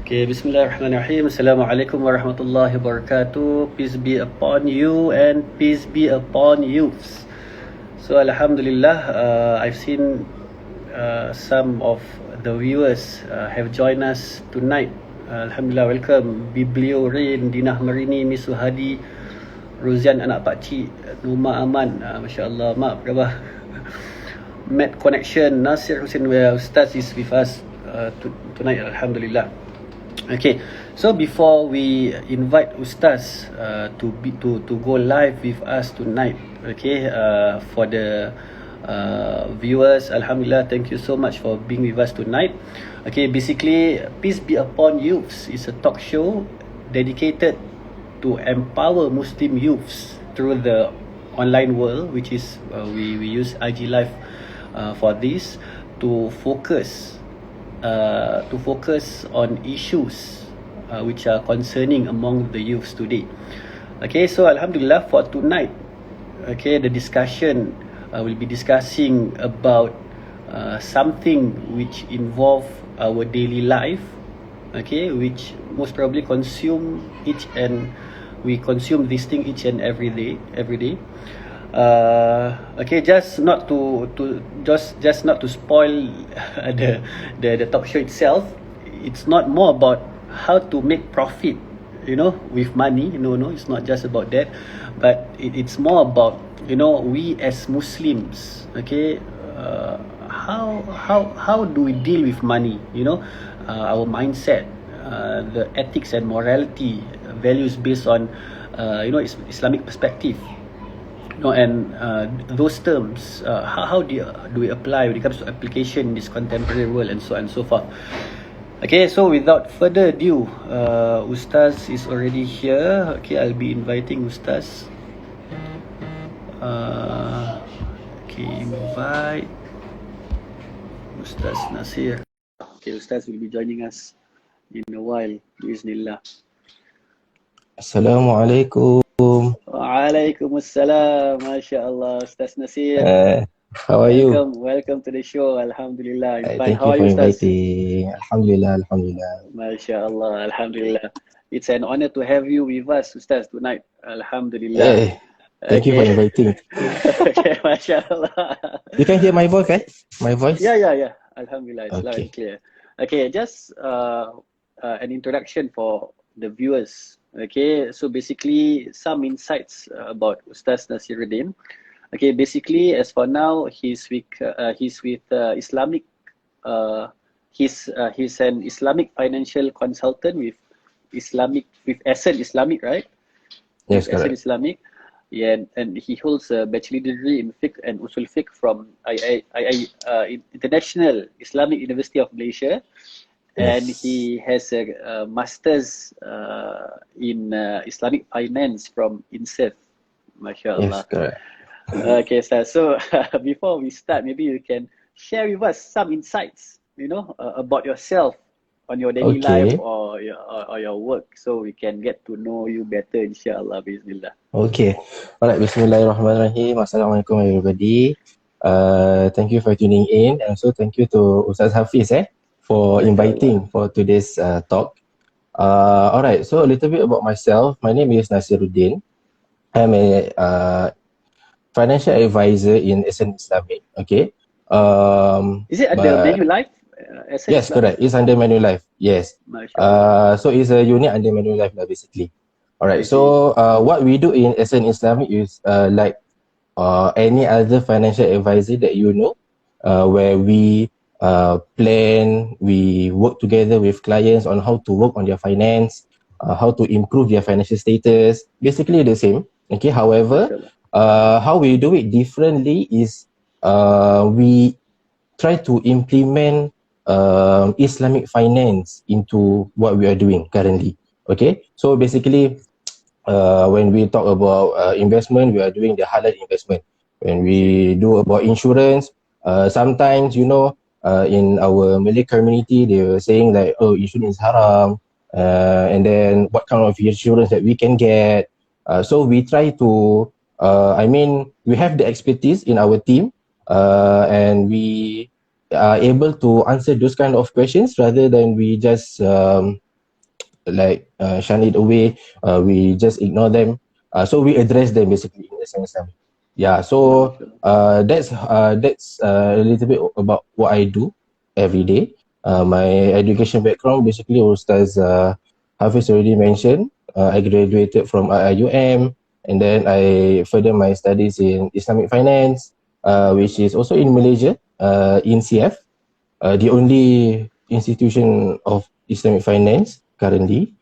Okay, Bismillahirrahmanirrahim. Assalamualaikum warahmatullahi wabarakatuh. Peace be upon you and peace be upon youths. So Alhamdulillah, I've seen some of the viewers have joined us tonight. Alhamdulillah, welcome Biblio Rain, Dinah Marini, Miss Suhadi, Rozian anak pakcik, Numa Aman, Masya Allah, Mak Berabah, Matt Connection, Nasir Hussein, where Ustaz is with us tonight, Alhamdulillah. Okay, so before we invite Ustaz to go live with us tonight, okay, for the viewers, Alhamdulillah, thank you so much for being with us tonight. Okay, basically, Peace Be Upon Youths is a talk show dedicated to empower Muslim youths through the online world, which is we use IG Live for this to focus on issues which are concerning among the youths today. Okay, so Alhamdulillah, for tonight, okay, the discussion will be discussing about something which involve our daily life, okay, which most probably we consume this thing each and every day. Okay, just not to spoil the talk show itself. It's not more about how to make profit, with money. No, it's not just about that, but it's more about, we as Muslims, okay, how do we deal with money, our mindset, the ethics and morality values based on Islamic perspective. And those terms, how do we apply when it comes to application in this contemporary world, and so on and so forth. Okay, so without further ado, Ustaz is already here. Okay, I'll be inviting Ustaz. Okay, invite Ustaz Nasir. Okay, Ustaz will be joining us in a while, Bismillah. Assalamualaikum. Waalaikumsalam. Masya Allah, Ustaz Nasir. How are you? Welcome to the show. Alhamdulillah. Thank you for inviting. Alhamdulillah. Masya Allah, Alhamdulillah. It's an honor to have you with us, Ustaz, tonight. Alhamdulillah. Thank you for inviting. Okay, Masya Allah. You can hear my voice, My voice? Yeah. Alhamdulillah, it's loud and clear. Okay, just an introduction for the viewers. Okay, so basically some insights about Ustaz Nasiruddin. Okay, basically as for now, he's with Islamic. He's an Islamic financial consultant with Essence Islamic, right? Yes, correct. Essence Islamic. Yeah, and he holds a bachelor degree in fiqh and usul fiqh from International Islamic University of Malaysia. And he has a master's in Islamic finance from INSEF. Masya Allah. Yes, correct. Okay, so before we start, maybe you can share with us some insights, about yourself on your daily life or your work, so we can get to know you better, insyaAllah, bismillah. Okay. Alright, Bismillahirrahmanirrahim. Assalamualaikum everybody. Thank you for tuning in, and so thank you to Ustaz Hafiz for inviting for today's talk. Alright, so a little bit about myself. My name is Nasiruddin. I'm a financial advisor in Essence Islamic. Okay. Is it under Manulife? Yes, correct. It's under Manulife. Yes. So it's a unit under Manulife, basically. Alright. So what we do in Essence Islamic is like any other financial advisor that where we plan, we work together with clients on how to work on their finance, how to improve their financial status, basically the same. Okay, however, how we do it differently is we try to implement Islamic finance into what we are doing currently. Okay, so basically when we talk about investment, we are doing the halal investment. When we do about insurance, sometimes in our Malay community, they were saying like, oh, insurance is haram, and then what kind of insurance that we can get. So we try to, we have the expertise in our team, and we are able to answer those kind of questions rather than we just like shun it away. We just ignore them. So we address them basically in the sense. Yeah. So that's a little bit about what I do every day. My education background basically, Ustaz Hafiz already mentioned. I graduated from IIUM, and then I further my studies in Islamic finance, which is also in Malaysia, in CF, the only institution of Islamic finance currently.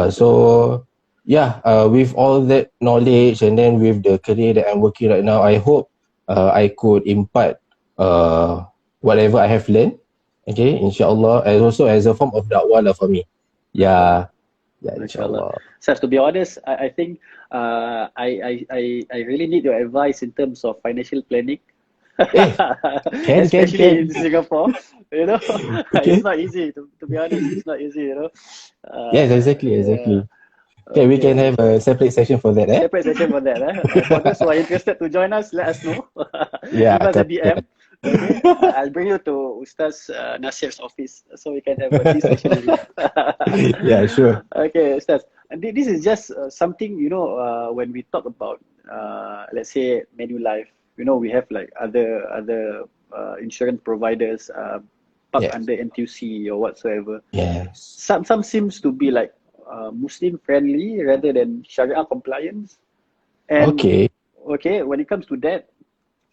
So yeah, with all that knowledge and then with the career that I'm working right now, I hope I could impart whatever I have learned, okay, inshallah, and also as a form of da'wah lah for me. Yeah, yeah, inshallah. So to be honest, I think I really need your advice in terms of financial planning. Especially in Singapore, you know. Okay. It's not easy, to be honest, it's not easy, you know. Yes, exactly. Okay, we can have a separate session for that. Separate session for that. For those who are interested to join us, let us know. Yeah, Give us a DM. Okay? I'll bring you to Ustaz Nasir's office so we can have a discussion with you. Yeah, sure. Okay, Ustaz. And this is just something, you know, when we talk about, let's say, Manulife, you know, we have like other insurance providers parked under NTUC or whatsoever. Yes. Some seems to be like Muslim friendly rather than Sharia compliance. And okay, when it comes to that,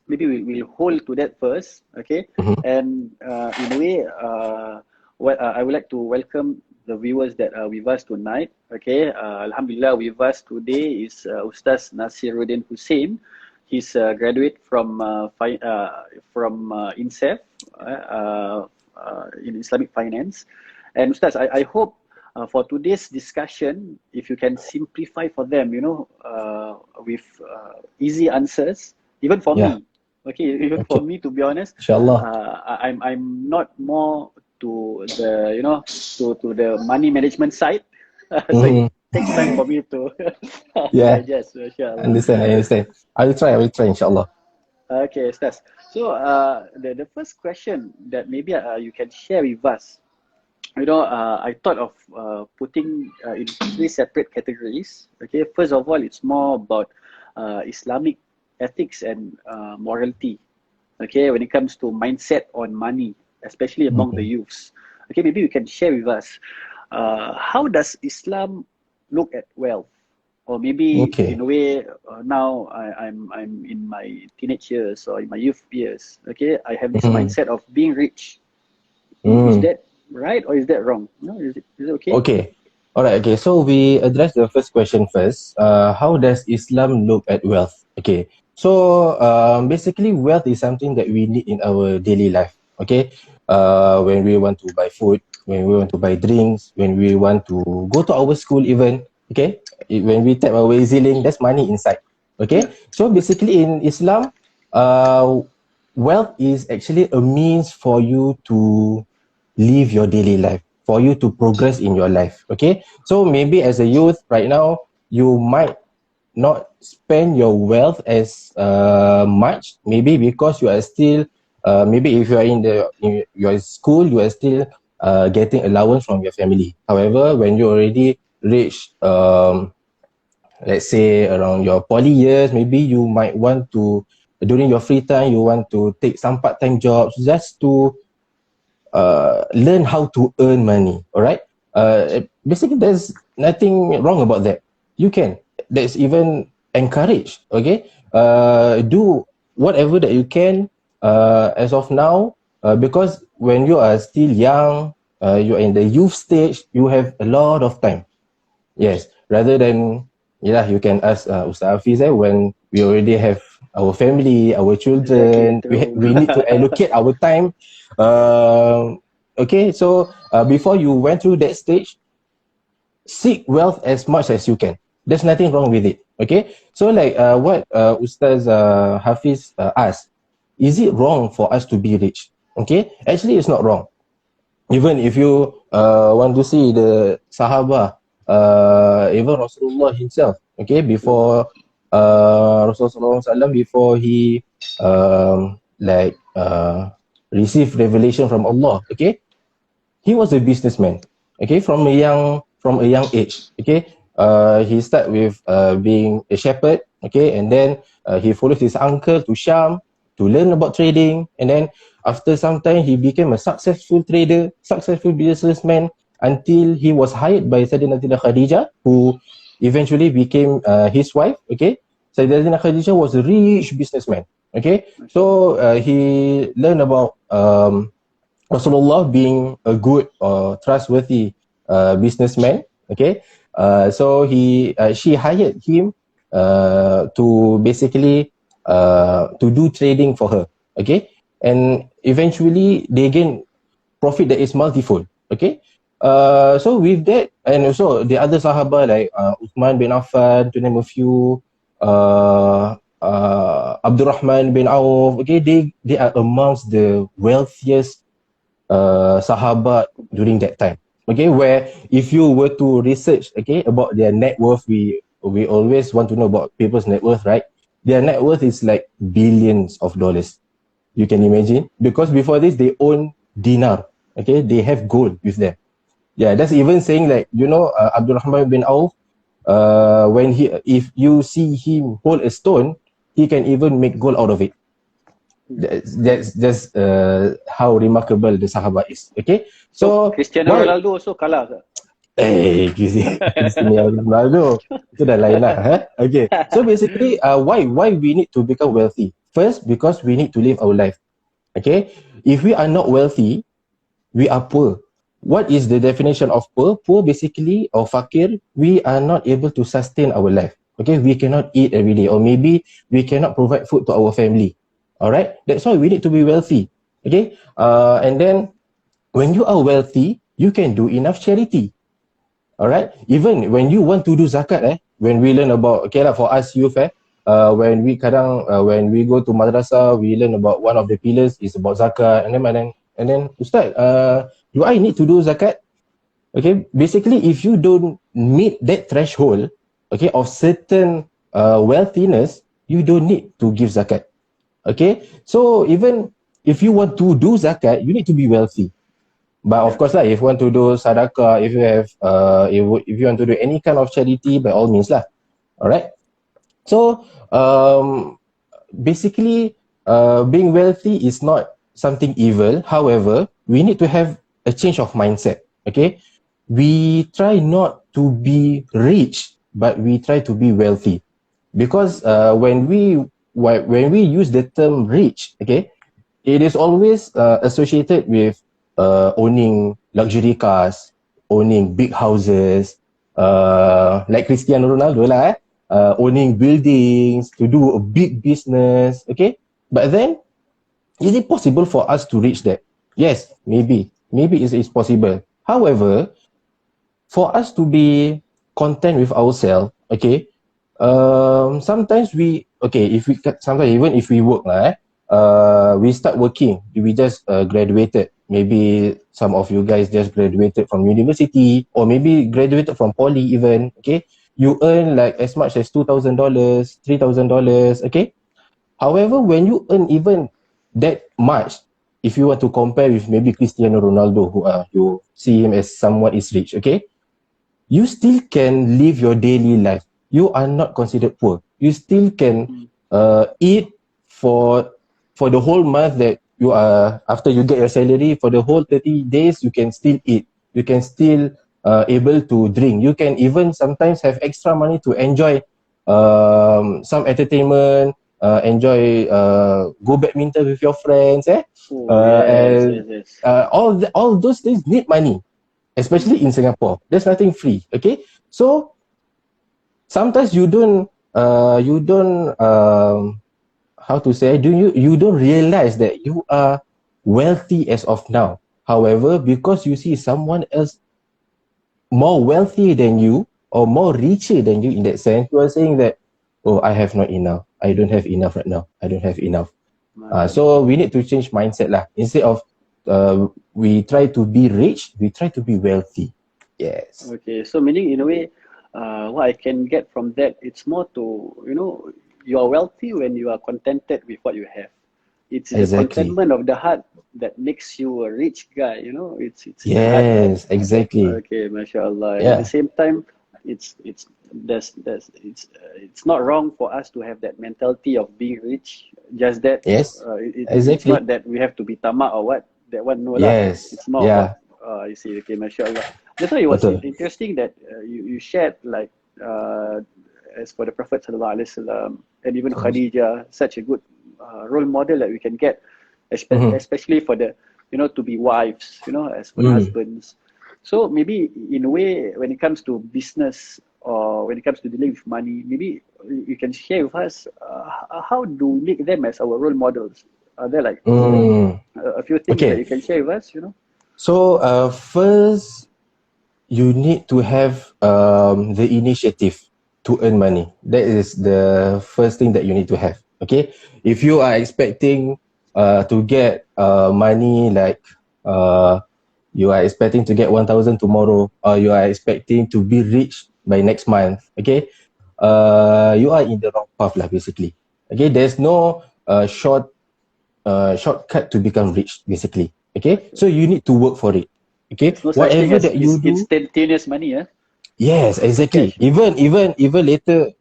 maybe we'll hold to that first, okay? And in a way, I would like to welcome the viewers that are with us tonight, okay? Alhamdulillah, with us today is Ustaz Nasiruddin Hussen. He's a graduate from INSEF in Islamic finance. And Ustaz, I hope for today's discussion, if you can simplify for them, you know, with easy answers, even for me. Okay, even for me, to be honest, inshallah. I'm not more to the, you know, to the money management side. So it takes time for me to digest. I understand. I will try, inshallah. Okay, Ustaz. So the first question that maybe you can share with us, you know, I thought of putting in 3 separate categories. Okay, first of all, it's more about Islamic ethics and morality. Okay, when it comes to mindset on money, especially among the youths. Okay, maybe you can share with us how does Islam look at wealth, or maybe in a way now I'm in my teenage years or in my youth years. Okay, I have this mindset of being rich. Is that right or is that wrong? No, is it okay? Okay. Alright, okay. So we address the first question first. How does Islam look at wealth? Okay. So basically wealth is something that we need in our daily life. Okay. When we want to buy food, when we want to buy drinks, when we want to go to our school even. Okay. When we tap our EZ-Link, that's money inside. Okay. So basically in Islam, wealth is actually a means for you to live your daily life, for you to progress in your life. Okay, so maybe as a youth right now, you might not spend your wealth as much, maybe because you are still maybe if you are in your school, you are still getting allowance from your family. However, when you already reach let's say around your poly years, maybe you might want to, during your free time, you want to take some part-time jobs just to learn how to earn money. All right. Basically, there's nothing wrong about that. You can. That's even encouraged. Okay. Do whatever that you can as of now, because when you are still young, you're in the youth stage, you have a lot of time. Yes. Rather than, you can ask Ustaz Hafiz when we already have our family, our children, we need to allocate our time. Okay, so before you went through that stage, seek wealth as much as you can. There's nothing wrong with it. Okay, so like what Ustaz Hafiz asked, is it wrong for us to be rich? Okay, actually it's not wrong. Even if you want to see the Sahaba, even Rasulullah himself, okay, before Rasulullah SAW, before he received revelation from Allah, okay, he was a businessman. Okay, from a young from a young age. Okay, he start with being a shepherd. Okay, and then he follows his uncle to Sham to learn about trading, and then after some time he became a successful trader, successful businessman, until he was hired by Sayyidatina Khadijah, who eventually became his wife. Okay, Sayyidatina Khadijah was a rich businessman. Okay, so he learned about Rasulullah being a good or trustworthy businessman. Okay, so she hired him to basically to do trading for her. Okay, and eventually they gain profit that is multifold. Okay, so with that, and also the other Sahaba like Uthman bin Affan, to name a few, Abdurrahman bin Auf. Okay, they are amongst the wealthiest sahabat during that time. Okay, where if you were to research, okay, about their net worth, we always want to know about people's net worth, right? Their net worth is like billions of dollars. You can imagine, because before this they own dinar. Okay, they have gold with them. Yeah, that's even saying like, you know, Abdurrahman bin Auf, when if you see him hold a stone, he can even make gold out of it. That's just how remarkable the Sahabat is. Okay, so Cristiano Ronaldo also kalah ke? Cristiano Ronaldo itu dah lain lah. Okay, so basically, why we need to become wealthy? First, because we need to live our life. Okay, if we are not wealthy, we are poor. What is the definition of poor? Poor basically, or fakir, we are not able to sustain our life. Okay, we cannot eat every day, or maybe we cannot provide food to our family. All right, that's why we need to be wealthy. Okay, and then when you are wealthy, you can do enough charity. All right, even when you want to do zakat, when we learn about, okay lah, for us youth, when we when we go to madrasah, we learn about one of the pillars is about zakat, and then Ustaz, do I need to do zakat? Okay, basically, if you don't meet that threshold, okay, of certain wealthiness, you don't need to give zakat. Okay, so even if you want to do zakat, you need to be wealthy. But of course lah, if you want to do sadaqah, if you have if you want to do any kind of charity, by all means lah. All right. So basically, being wealthy is not something evil. However, we need to have a change of mindset. Okay, we try not to be rich, but we try to be wealthy, because when we use the term rich, okay, it is always associated with owning luxury cars, owning big houses, like Cristiano Ronaldo lah, owning buildings, to do a big business. Okay, but then is it possible for us to reach that? Yes, maybe it's possible. However, for us to be content with ourselves, okay, sometimes sometimes even if we work lah, we start working, we just graduated. Maybe some of you guys just graduated from university, or maybe graduated from poly even. Okay, you earn like as much as $2,000, $3,000. Okay, however, when you earn even that much, if you want to compare with maybe Cristiano Ronaldo, who you see him as someone is rich, okay, you still can live your daily life. You are not considered poor. You still can eat for the whole month that you are, after you get your salary, for the whole 30 days, you can still eat. You can still able to drink. You can even sometimes have extra money to enjoy some entertainment, go badminton with your friends, all those things need money, especially in Singapore. There's nothing free. Okay, so sometimes you don't how to say, you don't realize that you are wealthy as of now. However, because you see someone else more wealthy than you, or more richer than you in that sense, you are saying that, oh, I have not enough, I don't have enough right now, I don't have enough. So we need to change mindset lah. Instead of we try to be rich, we try to be wealthy. Yes. Okay, so meaning in a way, what I can get from that, it's more to, you are wealthy when you are contented with what you have. It's the contentment of the heart that makes you a rich guy. You know, it's in the heart, right? Yes, exactly. Okay, mashallah. At the Yeah. same time, it's it's not wrong for us to have that mentality of being rich. Just that Yes, it's exactly. not that we have to be tamak or what. That one no lah. Yes. It's more about Yeah, you see. Okay, mashallah. That's why it was betul. interesting that you shared like as for the Prophet sallallahu alaihi wasallam and even Khadijah, such a good role model that we can get, Mm-hmm. especially for the to be wives, as for the Mm. husbands. So maybe in a way, when it comes to business or when it comes to dealing with money, maybe you can share with us how do we make them as our role models? Are there like Mm. a few things that Okay. you can share with us? So, first, you need to have the initiative to earn money. That is the first thing that you need to have. Okay. If you are expecting to get money like you are expecting to get 1,000 tomorrow, or you are expecting to be rich by next month, okay, you are in the wrong path lah, basically. Okay, there's no shortcut to become rich, basically. Okay, so you need to work for it. Okay, There's no such thing whatever as that you do. instantaneous money, Yes, instant exactly. cash. Even later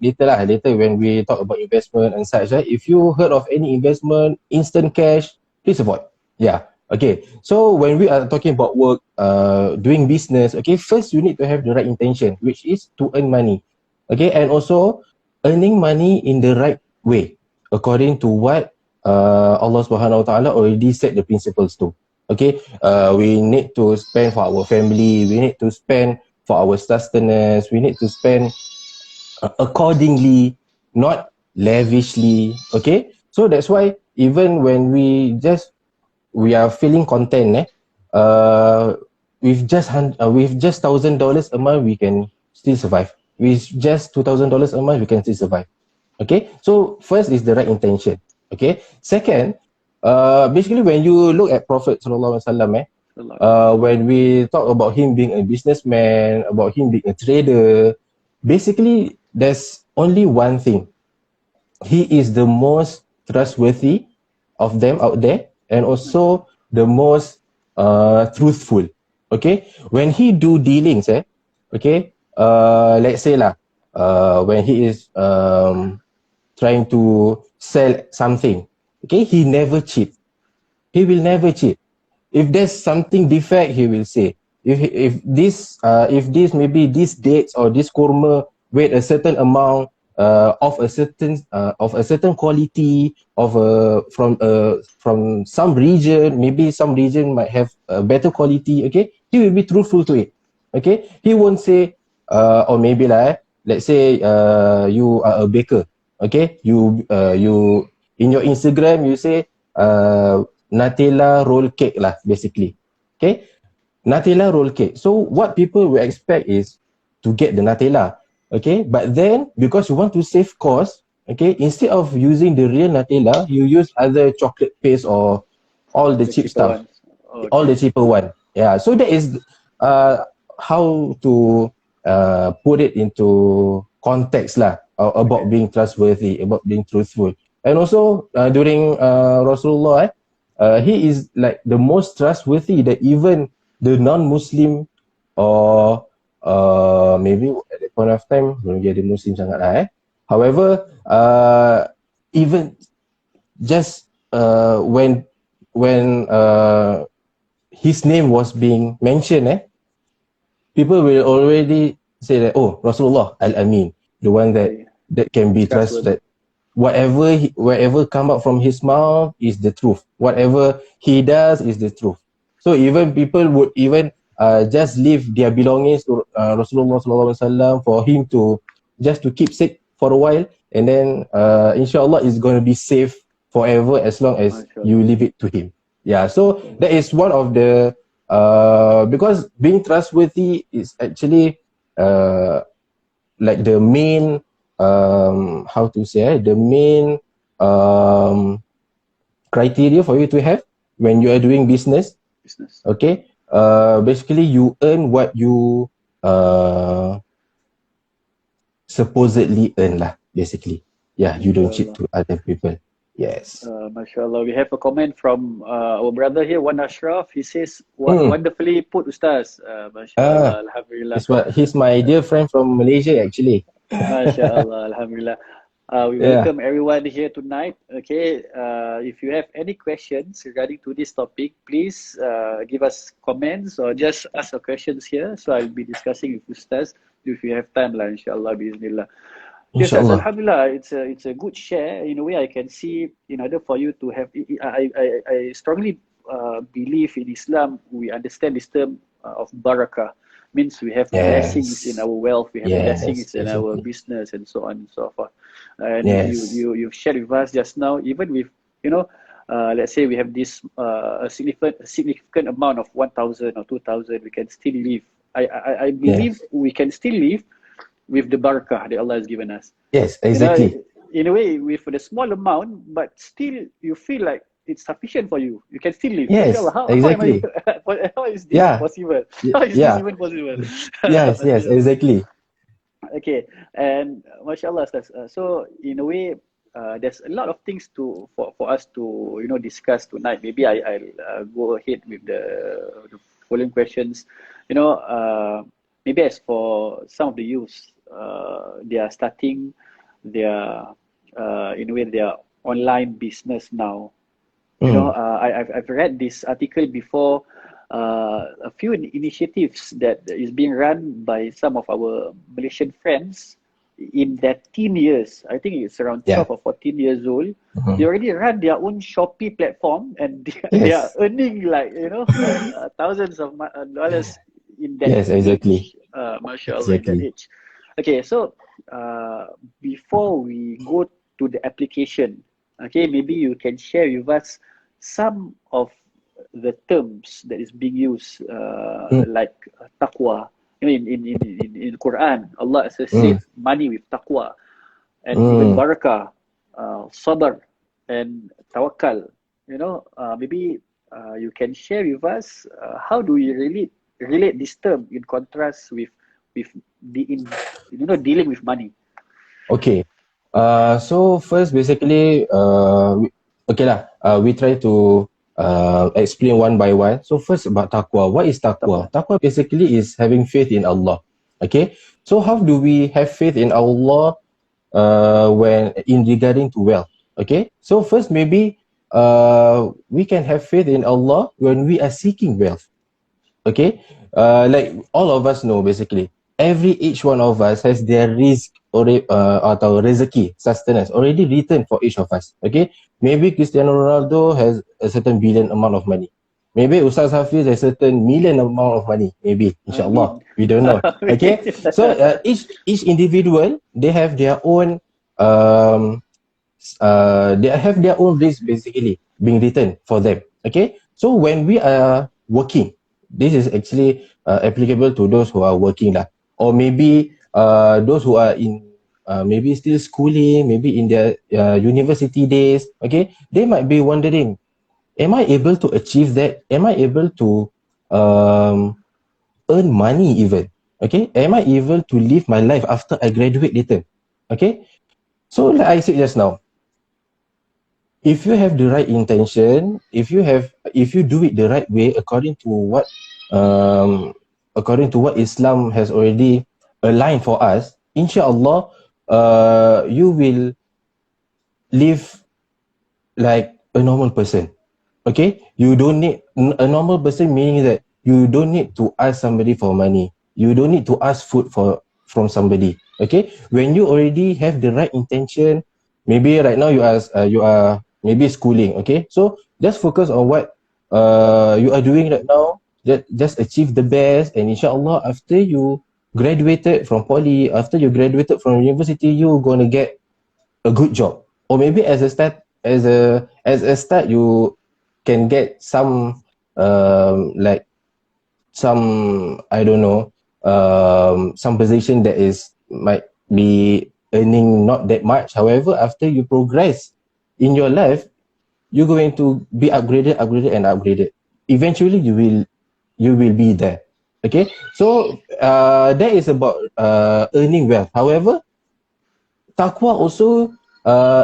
when we talk about investment and such, right? If you heard of any investment, instant cash, please avoid. Yeah. Okay. So when we are talking about work, doing business, okay, first you need to have the right intention, which is to earn money. Okay, and also earning money in the right way, according to what Allah Subhanahu Wa Taala already set the principles to. Okay, we need to spend for our family. We need to spend for our sustenance. We need to spend accordingly, not lavishly. Okay, so that's why even when we are feeling content, with just $1,000 a month, we can still survive. With just $2,000 a month, we can still survive. Okay, so first is the right intention. Okay, second, basically when you look at Prophet Sallallahu Alaihi Wasallam, when we talk about him being a businessman, about him being a trader, basically there's only one thing. He is the most trustworthy of them out there, and also the most truthful. Okay, when he do dealings, okay, let's say lah, when he is trying to sell something, okay, he never cheat. He will never cheat. If there's something defect, he will say. If this maybe this dates or this kurma weighed a certain amount of a certain quality from some region, maybe some region might have a better quality. Okay, he will be truthful to it. Okay, he won't say or maybe like let's say you are a baker. Okay, you in your Instagram you say Nutella roll cake lah, basically. Okay, Nutella roll cake. So what people will expect is to get the Nutella. Okay, but then because you want to save cost, okay, instead of using the real Nutella, you use other chocolate paste or all the The cheap cheaper stuff, ones. all the Okay. cheaper one. Yeah, so that is how to put it into context lah about Okay. being trustworthy, about being truthful. And also during Rasulullah, he is like the most trustworthy that even the non-Muslim or maybe at that point of time belum jadi Muslim sangat lah. However, even just when his name was being mentioned, people will already say that, oh, Rasulullah Al-Amin, the one that Okay. can be Trustworthy. trusted. Whatever come out from his mouth is the truth. Whatever he does is the truth. So even people would even just leave their belongings to Rasulullah Sallallahu Alaihi Wasallam for him to just to keep sick for a while, and then inshallah it's going to be safe forever as long as you MashaAllah. leave it to him. Yeah, so that is one of the because being trustworthy is actually like the main how to say the main um, criteria for you to have when you are doing business. Business. Okay, basically you earn what you uh, supposedly earn lah, basically. Yeah, you don't cheat MashaAllah. to other people. Yes. MashaAllah. We have a comment from our brother here, Wan Ashraf. He says, Mm. wonderfully put, Ustaz. MashaAllah, Alhamdulillah. He's my dear friend from Malaysia actually. MashaAllah, Alhamdulillah. We Yeah. welcome everyone here tonight. Okay, if you have any questions regarding to this topic, please give us comments or just ask your questions here. So I'll be discussing with Ustaz if you have time, lah, inshallah, bismillah. Yes, Ustaz, Inshallah. Alhamdulillah, it's a good share. In a way, I can see in order for you to have, I strongly believe in Islam. We understand this term of barakah means we have blessings in Yes. our wealth, we have Yes. blessings in our Exactly. business, and so on and so forth. And Yes. you've shared with us just now, even with let's say we have this a significant amount of 1,000 or 2,000, we can still live. I believe Yes. we can still live with the barakah that Allah has given us. Yes. You know, Exactly. in a way, with the small amount, but still you feel like it's sufficient for you. You can still live. Yes. MashaAllah, how am I? Exactly. How is this Yeah. possible? How is this Yeah. even possible? Yes. Yes. MashaAllah. Exactly. Okay, and mashallah, Ustaz. So in a way, there's a lot of things for us to discuss tonight. Maybe I'll go ahead with the following questions. Maybe as for some of the youths, they are starting their in a way their online business now. Mm. I've read this article before. A few initiatives that is being run by some of our Malaysian friends in their teen years. I think it's around Yeah. 12 or 14 years old. They Mhm. already run their own Shopee platform, and they are Yes. earning like thousands of dollars in that Yes. Exactly. age. Mashallah, in that Exactly. age. Okay, so before we go to the application, okay, maybe you can share with us some of the terms that is being used, Mm. like taqwa. In Quran, Allah Mm. associates money with taqwa, and even Mm. barakah, sabr, and tawakkal. Maybe you can share with us how do you relate this term in contrast with dealing with money. Okay. So first, basically, okay lah. We try to explain one by one. So first about taqwa. What is taqwa? Taqwa. Taqwa basically is having faith in Allah. Okay. So how do we have faith in Allah when in regarding to wealth? Okay. So first, maybe we can have faith in Allah when we are seeking wealth. Okay, like all of us know basically, each one of us has their risk atau rezeki, sustenance already written for each of us. Okay, maybe Cristiano Ronaldo has a certain billion amount of money. Maybe Ustaz Hafiz has a certain million amount of money. Maybe, inshallah, Amin. we don't know. Okay, so each individual they have their own they have their own risk basically being written for them. Okay, so when we are working, this is actually applicable to those who are working lah, or maybe those who are in maybe still schooling, maybe in their university days. Okay, they might be wondering, am I able to achieve that? Am I able to um, earn money even? Okay, am I able to live my life after I graduate later? Okay, so like I said just now, if you have the right intention, if you do it the right way um according to what Islam has already aligned for us, inshallah, you will live like a normal person. Okay, you don't need a normal person, meaning that you don't need to ask somebody for money, you don't need to ask food from somebody. Okay, when you already have the right intention, maybe right now you are maybe schooling. Okay, so just focus on what you are doing right now, just achieve the best, and inshallah after you graduated from poly, after you graduated from university, you're gonna get a good job, or maybe as a start you can get some like some, I don't know, some position that is might be earning not that much. However, after you progress in your life, you're going to be upgraded and upgraded. Eventually you will be there. Okay, so that is about earning wealth. However, taqwa also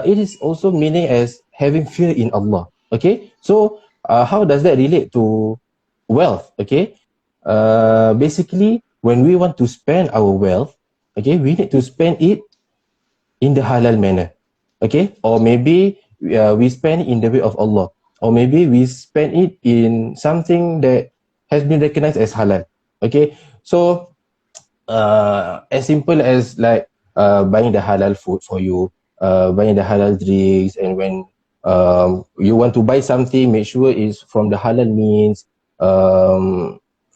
it is also meaning as having fear in Allah. Okay, so how does that relate to wealth? Okay, basically when we want to spend our wealth, okay, we need to spend it in the halal manner. Okay, or maybe we spend it in the way of Allah, or maybe we spend it in something that has been recognized as halal. Okay, so as simple as like buying the halal food for you, buying the halal drinks, and when you want to buy something, make sure it's from the halal means,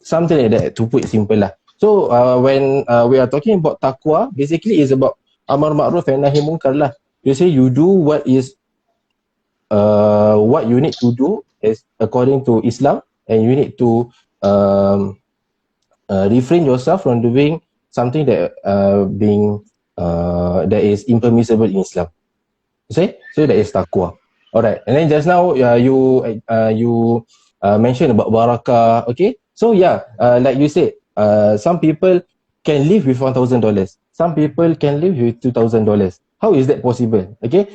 something like that, to put it simple lah. So when we are talking about taqwa, basically is about amar ma'ruf and nahi munkar lah. You say you do what you need to do as according to Islam, and you need to refrain yourself from doing something that that is impermissible in Islam. You see? So that is taqwa. Alright. And then just now you mentioned about barakah. Okay. So yeah, like you said, some people can live with $1,000. Some people can live with $2,000. How is that possible? Okay.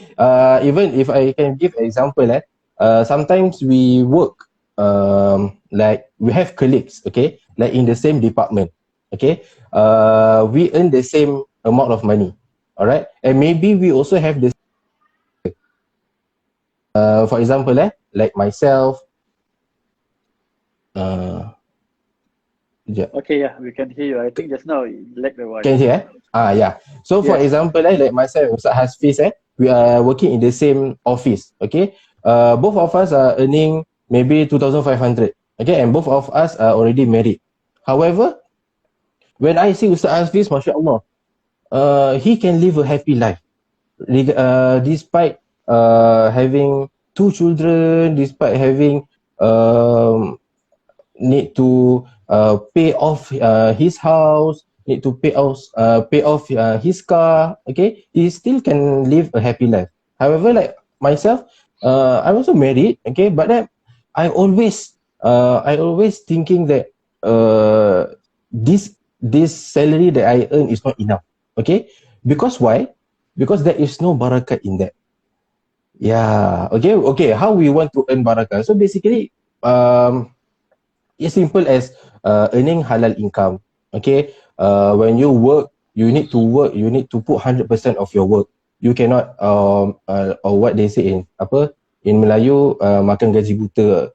Even if I can give an example, sometimes we work like we have colleagues, okay, like in the same department, okay, we earn the same amount of money, all right, and maybe we also have this for example, like myself, yeah. Okay, yeah, we can hear you. I think just now you lagged a while. Can you hear? Yeah. So for example, like myself, Ustaz Hafiz, we are working in the same office, okay, both of us are earning maybe 2,500, okay, and both of us are already married. However, when I see Ustaz Hafiz, mashallah, he can live a happy life despite having 2 children, despite having need to pay off his house, need to pay off his car, okay, he still can live a happy life. However, like myself, I'm also married, okay, but then I always thinking that this salary that I earn is not enough, okay, because why? Because there is no barakah in that. Yeah, okay, how we want to earn barakah? So basically, it's simple as earning halal income, okay. When you work, you need to put 100% of your work. You cannot or what they say in Melayu, makan gaji buta.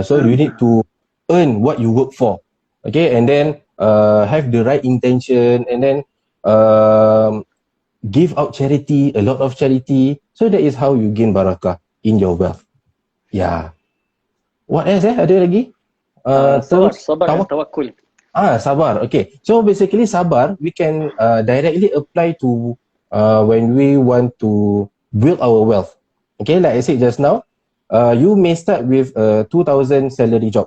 So you need to earn what you work for, okay, and then have the right intention, and then give out charity, a lot of charity. So that is how you gain barakah in your wealth. Yeah. What else? Ada lagi? Sabar dan tawakkul. Sabar. Okay. So basically sabar, we can directly apply to when we want to build our wealth. Okay, like I said just now, you may start with a 2,000 salary job.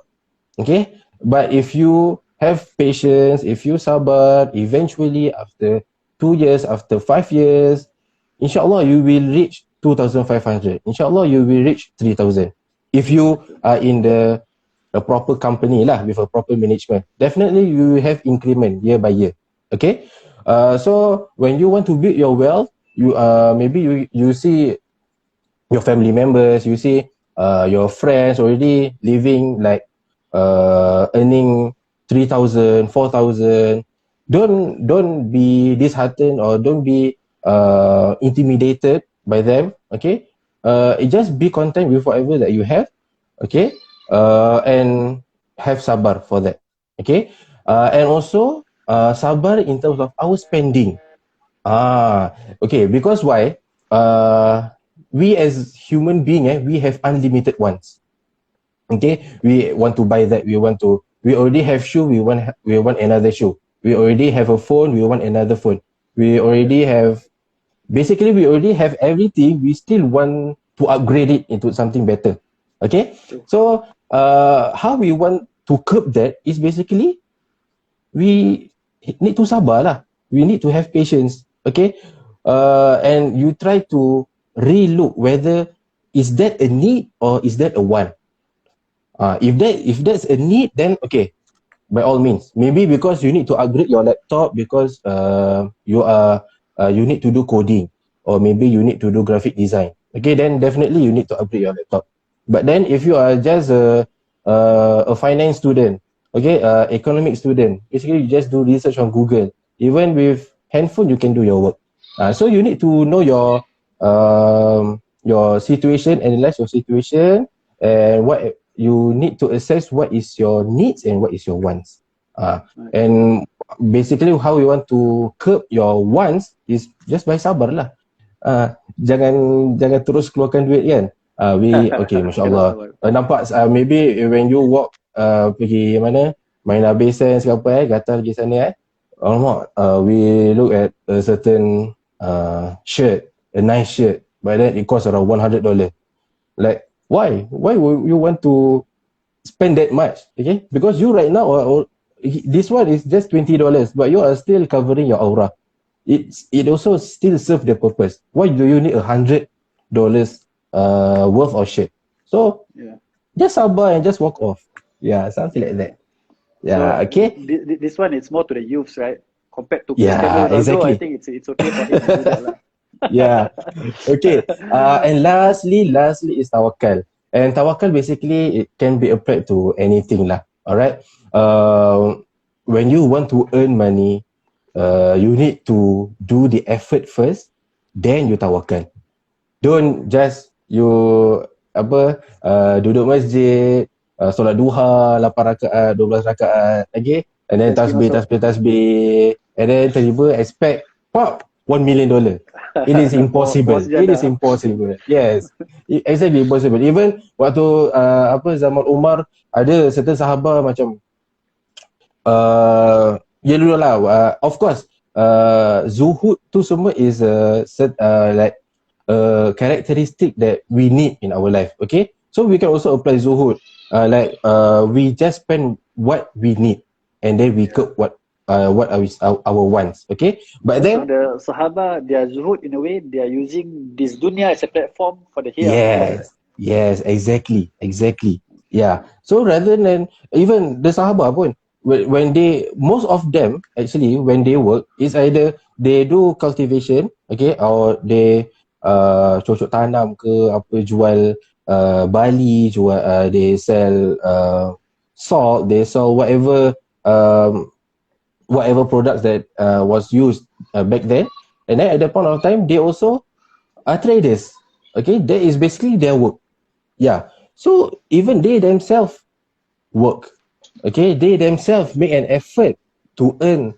Okay, but if you have patience, if you sabar, eventually after 2 years, after 5 years, inshallah you will reach 2,500. Inshallah you will reach 3,000. If you are in a proper company lah, with a proper management, definitely you will have increment year by year. Okay, so when you want to build your wealth, you maybe you see your family members, you see your friends already living like earning 3,000, 4,000. Don't be disheartened or don't be intimidated by them. Okay, just be content with whatever that you have. Okay, and have sabar for that. Okay, and also sabar in terms of our spending. Okay, because why? We as human being, we have unlimited wants. Okay, we want to buy that. We already have shoe. We want another shoe. We already have a phone. We want another phone. We already have everything. We still want to upgrade it into something better. Okay, so how we want to curb that is basically we need to sabar lah. We need to have patience. Okay, and you try to relook whether is that a need or is that a want. If that's a need, then okay, by all means. Maybe because you need to upgrade your laptop because you need to do coding, or maybe you need to do graphic design. Okay, then definitely you need to upgrade your laptop. But then if you are just a finance student, okay, economic student, basically you just do research on Google. Even with handphone, you can do your work. So you need to know your situation, analyze your situation, and what you need to assess what is your needs and what is your wants. And basically how you want to curb your wants is just by sabar lah. Jangan terus keluarkan duit kan. Okay, Masya Allah. Nampak maybe when you walk pergi mana, main habis sense ke apa gatal pergi sana alamak, we look at a certain shirt, a nice shirt, but then it costs around $100. Like, why would you want to spend that much? Okay, because you right now this one is just $20, but you are still covering your aura. It also still serve the purpose. Why do you need $100 worth of shirt? So just sabar and just walk off. Yeah, something like that. Yeah, so, okay. This one it's more to the youths, right? Compared to yeah, exactly. I think it's okay for him to do that lah. Yeah. Okay. And lastly is tawakal. And tawakal basically it can be applied to anything lah. Alright. When you want to earn money, you need to do the effort first, then you tawakal. Don't just you duduk masjid, solat duha 8 rakaat, 12 rakaat, okay? And then tasbih, and then tiba-tiba expect pop $1 million. It is impossible. It is impossible. Yes, exactly impossible. Even waktu zaman Umar, ada certain sahabat macam dulu lah. Of course, zuhud tu semua is like characteristic that we need in our life. Okay, so we can also apply zuhud. We just spend what we need, and then we curb what our wants. Okay, but then the Sahaba, their zuhud in a way, they are using this dunya as a platform for the hereafter. Yes, exactly. Yeah. So rather than even the Sahaba pun, when they, most of them actually when they work is either they do cultivation, okay, or they cocok tanam ke apa, jual barley, jual they sell salt, they sell whatever products that was used back then. And then at that point of time they also are traders. Okay, that is basically their work. Yeah, so even they themselves work. Okay, they themselves make an effort to earn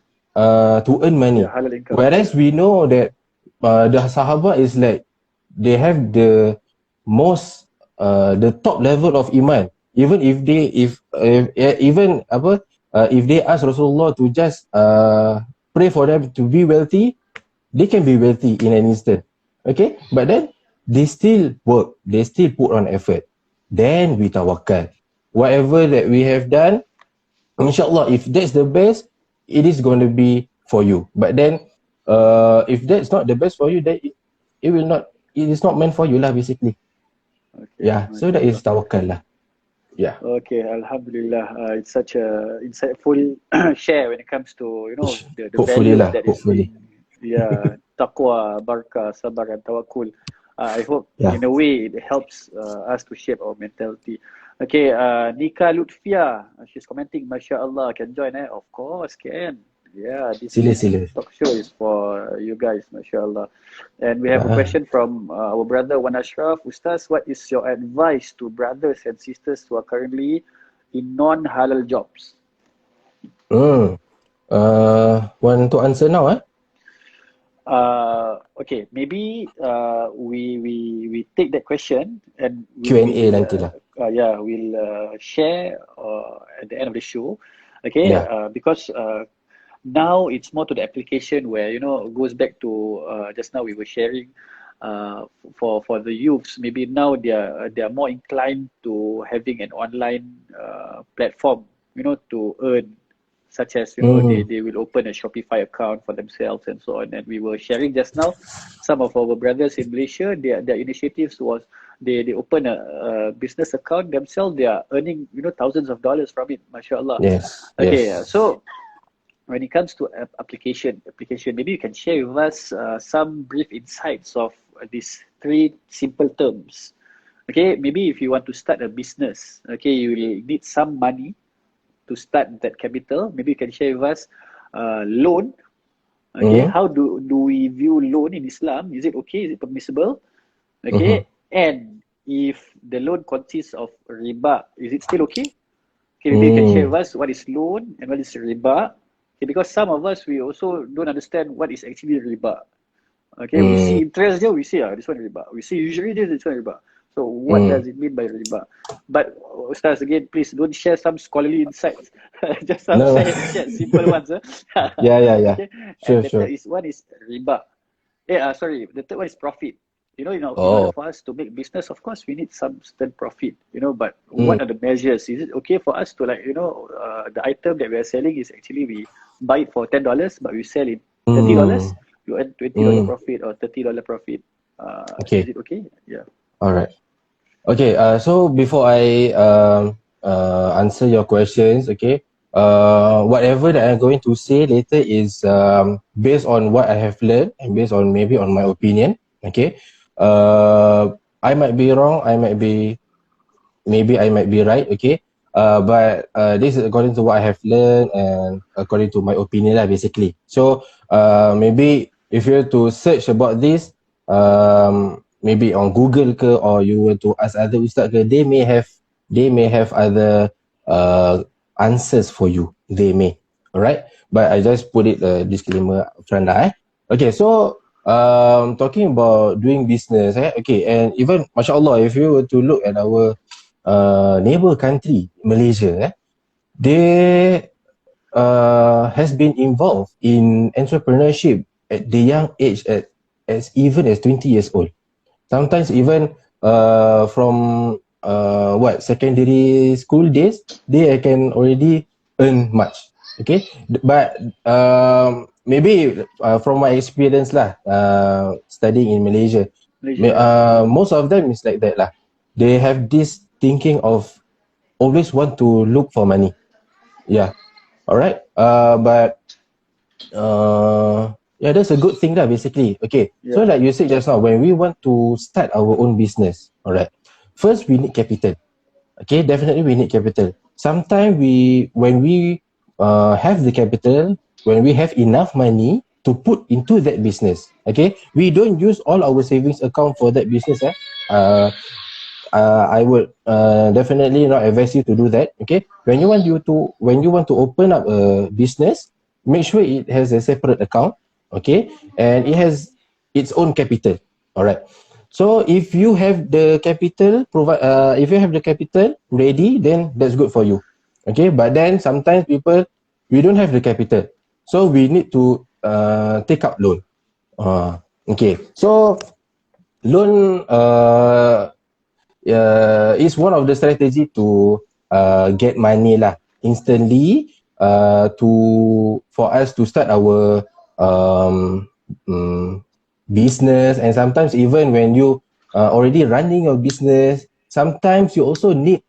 money. Whereas we know that the Sahaba is like they have the most the top level of iman. Even if they if they ask Rasulullah to just pray for them to be wealthy, they can be wealthy in an instant. Okay, but then they still work, they still put on effort. Then we tawakal. Whatever that we have done, inshallah, if that's the best, it is going to be for you. But then if that's not the best for you, then it is not meant for you lah, basically. Okay, yeah, so that is tawakal lah. Yeah. Okay, Alhamdulillah. It's such a insightful share when it comes to the value that hopefully. Taqwa, barakah, sabar and tawakkul. I hope in a way it helps us to shape our mentality. Okay, Nika Lutfia, she's commenting, Masya Allah, can join Of course, can. Yeah, this talk show is for you guys, Masya Allah. And we have a question from our brother Wan Ashraf. Ustaz, what is your advice to brothers and sisters who are currently in non-halal jobs? Want to answer now? Okay, maybe we take that question and Q&A nanti lah. We'll share at the end of the show. Okay, because now it's more to the application where it goes back to just now we were sharing for the youths. Maybe now they are more inclined to having an online platform, to earn. Such as they will open a Shopify account for themselves and so on. And we were sharing just now some of our brothers in Malaysia. Their initiatives was they open a business account themselves. They are earning thousands of dollars from it. MashaAllah. Yes. Okay. So when it comes to application, maybe you can share with us some brief insights of these three simple terms. Okay, maybe if you want to start a business, okay, you will need some money to start that capital. Maybe you can share with us loan. Okay, how do we view loan in Islam? Is it okay? Is it permissible? Okay, and if the loan consists of riba, is it still okay? Okay, maybe you can share with us what is loan and what is riba. Okay, because some of us, we also don't understand what is actually riba. Okay, we see interest here, we say, this one riba. We see usually this one riba. So what does it mean by riba? But Ustaz, again, please don't share some scholarly insights. Just some share simple ones. Yeah. Okay, Sure, and the third is, one is riba. The third one is profit. In order for us to make business, of course, we need some certain profit, but what are the measures? Is it okay for us to the item that we are selling is actually we buy it for $10, but we sell it $30, you earn $20 profit or $30 profit. Okay. Is it okay? Yeah. All right. Okay, so before I answer your questions, okay, whatever that I'm going to say later is based on what I have learned and based on maybe on my opinion, okay. I might be wrong, maybe I might be right, okay. But this is according to what I have learned and according to my opinion lah, basically. So maybe if you were to search about this, maybe on Google ke, or you were to ask other ustaz ke, they may have other answers for you. They may, alright. But I just put it a disclaimer front lah. Okay, so talking about doing business, okay, and even mashallah, if you were to look at our neighbor country, Malaysia, they has been involved in entrepreneurship at the young age, as even as 20 years old. Sometimes even from secondary school days, they can already earn much. Okay, but maybe from my experience lah, studying in Malaysia, most of them is like that lah. They have this thinking of always want to look for money. Yeah, alright. But yeah, that's a good thing lah, basically. Okay, so like you said just now, when we want to start our own business, alright, first we need capital. Okay, definitely we need capital. Sometimes when we have the capital, when we have enough money to put into that business, okay, we don't use all our savings account for that business. I would definitely not advise you to do that. Okay, when you want to open up a business, make sure it has a separate account, okay, and it has its own capital. All right. So if you have the capital ready, then that's good for you. Okay, but then sometimes we don't have the capital, so we need to take up loan. Okay, so loan is one of the strategy to get money lah instantly, for us to start our business. And sometimes even when you already running your business, sometimes you also need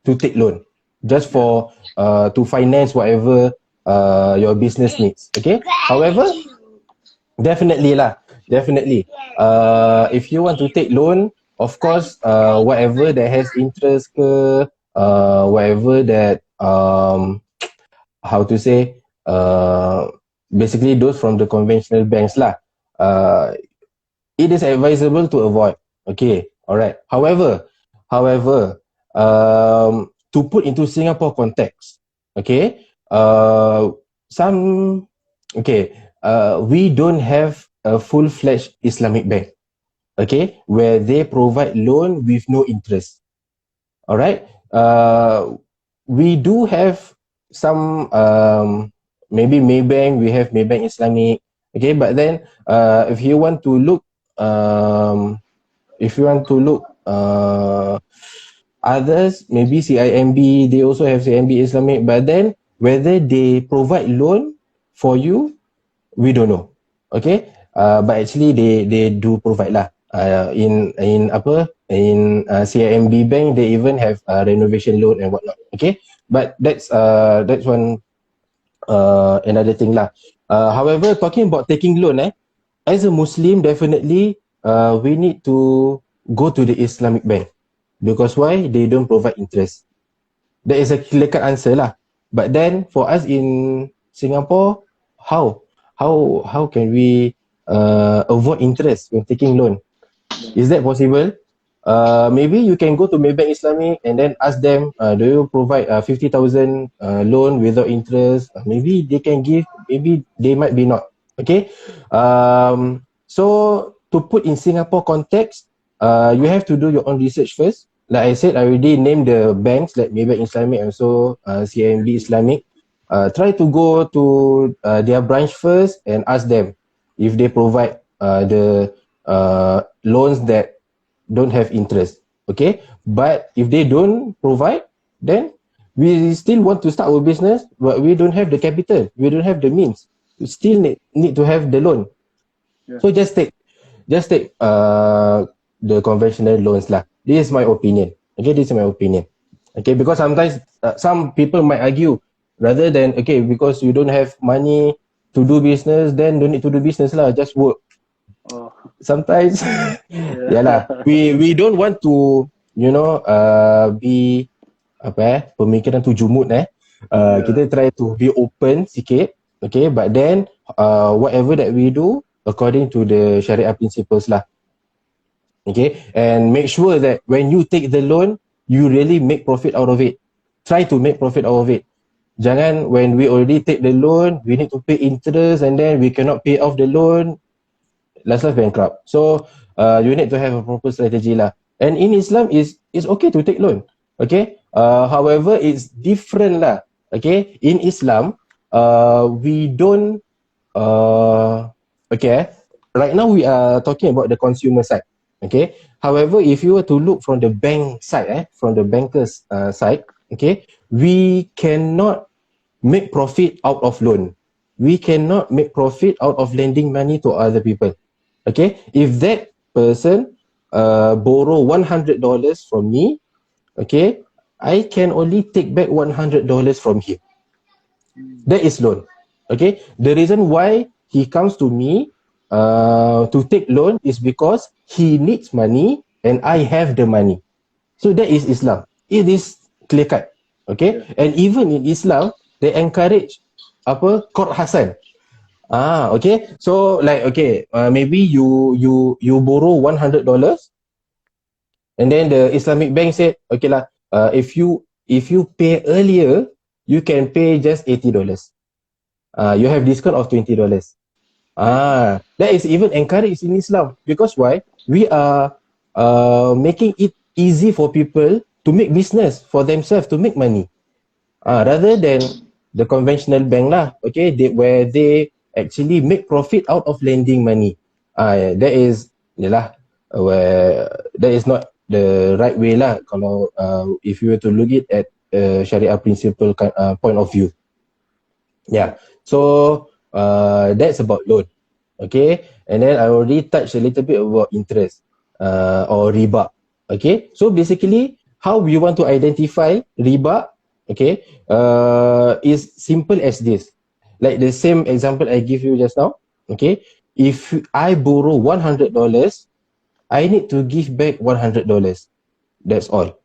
to take loan just for to finance whatever your business needs. Okay, however, definitely if you want to take loan, of course, whatever that has interest ke, whatever that how to say, basically those from the conventional banks lah, it is advisable to avoid. Okay, alright. However, to put into Singapore context, okay, we don't have a full-fledged Islamic bank, okay, where they provide loan with no interest. Alright, we do have some maybe Maybank, we have Maybank Islamic, okay, but then if you want to look others, maybe CIMB, they also have CIMB Islamic, but then whether they provide loan for you, we don't know. Okay, but actually they do provide lah. In CIMB Bank, they even have renovation loan and whatnot. Okay, but that's one another thing lah. However, talking about taking loan, as a Muslim, definitely we need to go to the Islamic bank, because why? They don't provide interest. That is a clear-cut answer lah. But then for us in Singapore, how can we avoid interest when taking loan? Is that possible? Maybe you can go to Maybank Islamic and then ask them, do you provide 50,000 loan without interest? Maybe they can give, maybe they might be not. Okay. So to put in Singapore context, you have to do your own research first. Like I said, I already named the banks like Maybank Islamic and also CIMB Islamic. Try to go to their branch first and ask them if they provide the loans that don't have interest. Okay, but if they don't provide, then we still want to start our business, but we don't have the capital, we don't have the means. We still need to have the loan. So just take the conventional loans lah. This is my opinion. Okay, this is my opinion. Okay, because sometimes some people might argue, rather than okay, because you don't have money to do business, then don't need to do business lah, just work. Sometimes yeah lah, we don't want to, you know, be pemikiran tu jumut kita try to be open sikit, okay, but then whatever that we do according to the Sharia principles lah. Okay, and make sure that when you take the loan, you really make profit out of it. Try to make profit out of it. Jangan when we already take the loan, we need to pay interest and then we cannot pay off the loan, last bankrupt. So you need to have a proper strategy lah. And in Islam, it's okay to take loan. Okay. However, it's different lah. Okay. In Islam, we don't. Okay. Right now we are talking about the consumer side. Okay. However, if you were to look from the bank side, from the bankers side, okay, we cannot make profit out of loan. We cannot make profit out of lending money to other people. Okay, if that person borrow $100 from me, okay, I can only take back $100 from him. That is loan. Okay, the reason why he comes to me to take loan is because he needs money and I have the money. So that is Islam. It is clear cut. Okay, and even in Islam, they encourage Qard Hasan. Okay. So like, okay, maybe you borrow $100 and then the Islamic bank said, okay lah, if you pay earlier, you can pay just $80. You have discount of $20. That is even encouraged in Islam, because why? We are making it easy for people to make business for themselves, to make money, rather than the conventional bank lah. Okay, where they actually make profit out of lending money. That is where that is not the right way lah. Kalau if you were to look it at Sharia principle point of view. Yeah. So that's about loan. Okay. And then I already touched a little bit about interest or riba. Okay. So basically, how we want to identify riba, okay, is simple as this. Like the same example I give you just now. Okay. If I borrow $100, I need to give back $100. That's all.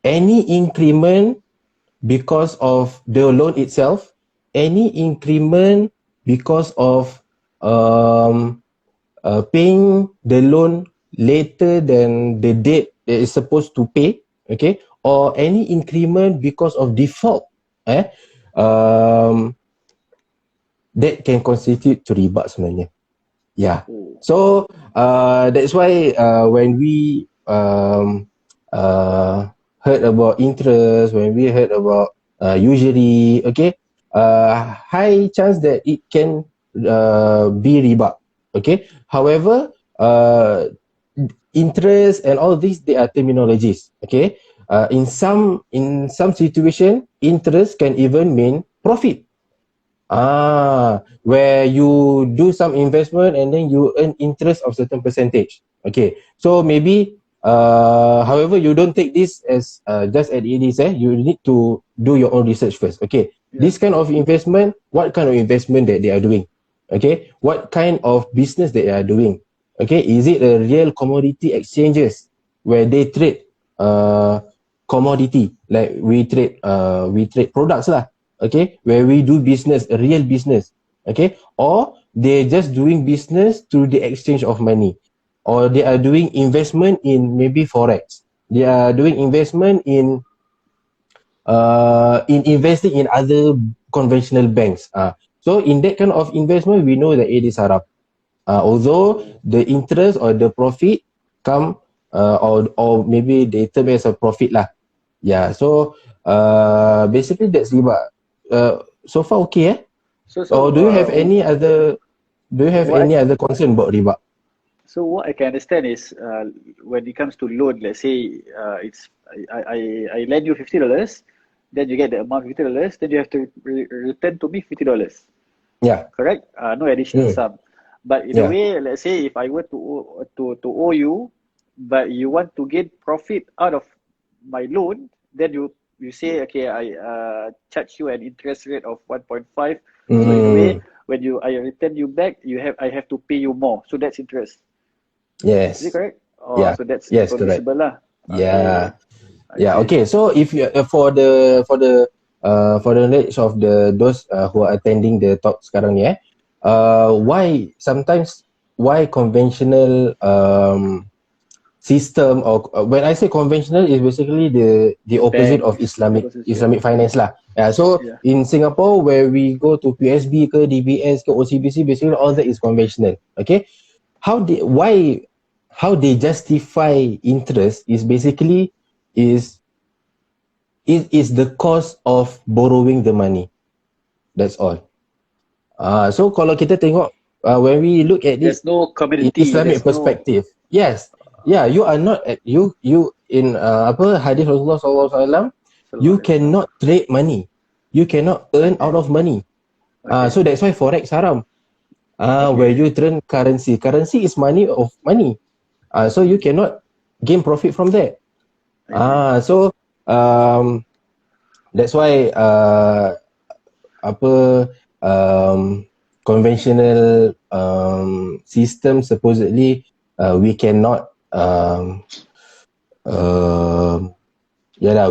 Any increment because of the loan itself, any increment because of paying the loan later than the date that is supposed to pay, okay, or any increment because of default, that can constitute to riba sebenarnya. Yeah. So that's why when we heard about interest, when we heard about usury, okay, high chance that it can be riba. Okay. However, interest and all these, they are terminologies. Okay. In some situation, interest can even mean profit. Where you do some investment and then you earn interest of certain percentage. Okay. So maybe however, you don't take this as just as it is. You need to do your own research first. Okay. This kind of investment, what kind of investment that they are doing? Okay, what kind of business they are doing? Okay, is it a real commodity exchanges where they trade commodity like we trade products lah? Okay, where we do business, a real business. Okay, or they just doing business through the exchange of money, or they are doing investment in maybe forex. They are doing investment in investing in other conventional banks. So in that kind of investment, we know that it is haram. Although the interest or the profit come or maybe they term as a profit lah. Yeah. So basically that's riba. So far okay or do you have any other concern about riba? So what I can understand is when it comes to loan, let's say I lend you $50, then you get the amount $50, then you have to return to me $50. Yeah. Correct? No additional sum. But in a way, let's say if I were to owe you, but you want to get profit out of my loan, then you say, okay, I charge you an interest rate of 1.5. So in a way, when I return you back, I have to pay you more. So that's interest. Yes. Is it correct? So that's permissible lah. Yeah. Yeah. Okay. So if you for the knowledge of those who are attending the talk sekarang ni, why conventional system, or when I say conventional is basically the opposite of Islamic finance lah. So in Singapore, where we go to PSB ke DBS ke OCBC, basically all that is conventional. Okay, how they justify interest is basically is the cost of borrowing the money. That's all. So kalau kita tengok when we look at this, there's no community, Islamic perspective. Yes. Yeah, you are not you in hadis Rasulullah SAW, you cannot trade money. You cannot earn out of money. So that's why forex haram. Where you turn currency. Currency is money of money. So you cannot gain profit from that. So that's why conventional system supposedly we cannot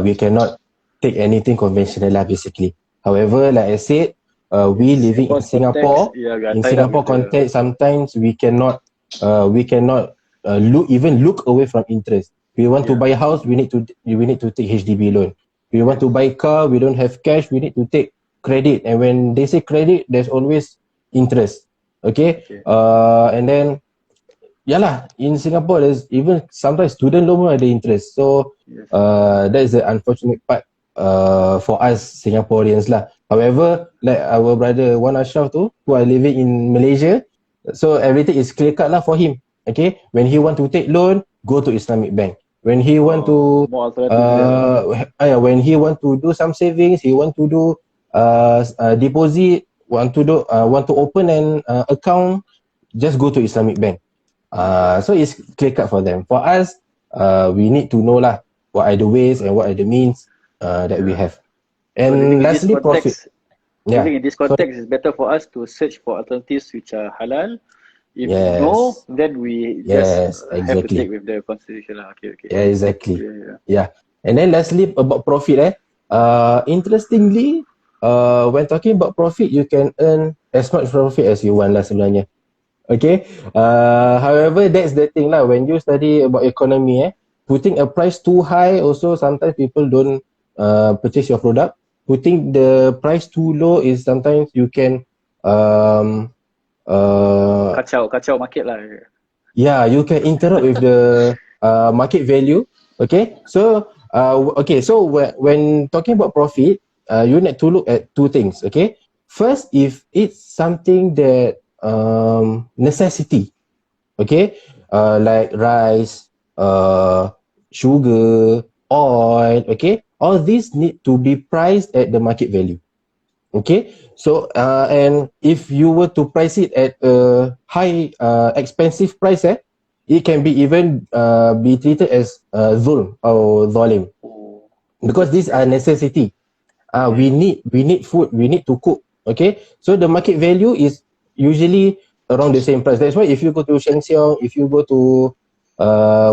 we cannot take anything conventional lah basically. However, like I said, we living in Singapore, context, sometimes we cannot look away from interest. We want to buy a house, we need to take HDB loan. We want to buy a car, we don't have cash, we need to take credit. And when they say credit, there's always interest. Okay. And then in Singapore, there's even sometimes student loan ada interest. So that is the unfortunate part for us Singaporeans lah. However, like our brother Wan Ashraf who are living in Malaysia, so everything is clear cut lah for him. Okay, when he want to take loan, go to Islamic bank. When he want to when he want to do some savings, he want to do deposit, want to open an account, just go to Islamic bank. So it's clear cut for them. For us, we need to know lah what are the ways and what are the means that we have. And lastly, profit. Living in this context, it's better for us to search for alternatives which are halal. If no, then we just have to take with the constitution. Okay. Yeah, exactly. Yeah. And then lastly, about profit. Interestingly, when talking about profit, you can earn as much profit as you want lah sebenarnya. Okay. However, that's the thing lah. When you study about economy, putting a price too high, also sometimes people don't purchase your product. Putting the price too low is sometimes you can kacau market lah. Yeah, you can interrupt with the market value. Okay. So when talking about profit, you need to look at two things. Okay. First, if it's something that necessity, okay, like rice, sugar, oil, okay, all these need to be priced at the market value. Okay, so and if you were to price it at a high expensive price, it can be even be treated as zulm or zalim, because these are necessity. We need food, we need to cook. Okay, so the market value is usually around the same price. That's why if you go to Sheng Siong, if you go to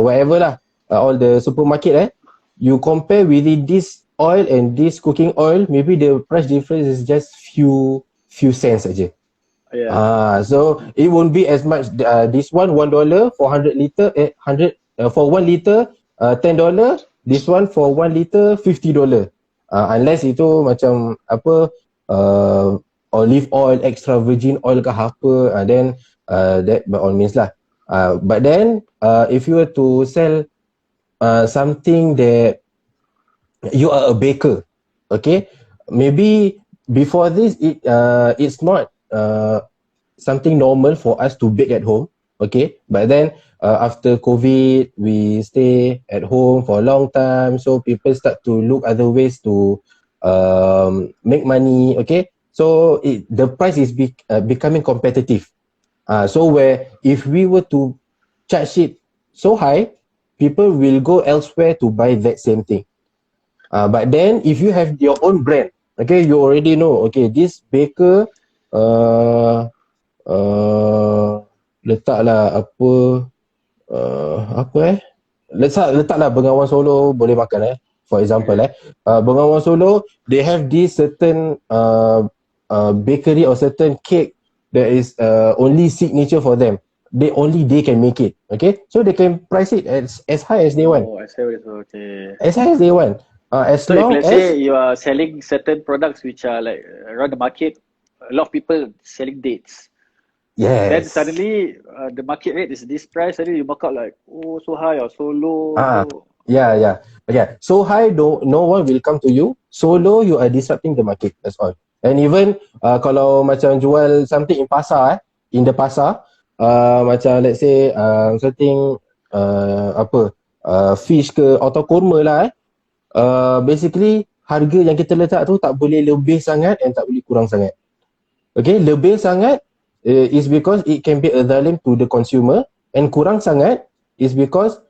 whatever lah, all the supermarket, you compare within this oil and this cooking oil, maybe the price difference is just few cents aja. So it won't be as much. This one $1 for 100 liter, 100 for 1 liter, $10. This one for 1 liter, $50. Unless itu macam apa, olive oil, extra virgin oil ke apa, then that by all means lah. But then if you were to sell something that you are a baker, okay, maybe before this it's not something normal for us to bake at home, okay, but then after COVID we stay at home for a long time, so people start to look other ways to make money, okay, so the price is becoming competitive. So where if we were to charge it so high, people will go elsewhere to buy that same thing. But then if you have your own brand, okay, you already know, okay, this baker letaklah letaklah Bengawan Solo boleh makan for example Bengawan Solo, they have this certain bakery or certain cake that is only signature for them. They can make it, okay, so they can price it as high as they want. As high as they want. As so long if let's say you are selling certain products which are like around the market, a lot of people selling dates. Yes. Then suddenly the market rate is this price, suddenly you mark out like, oh, so high or so low. Yeah. So high, no one will come to you. So low, you are disrupting the market. That's all. And even kalau macam jual something in pasar, in the pasar, macam let's say something fish ke atau kurma lah, basically harga yang kita letak tu tak boleh lebih sangat and tak boleh kurang sangat. Okay, lebih sangat is because it can be a zalim to the consumer, and kurang sangat is because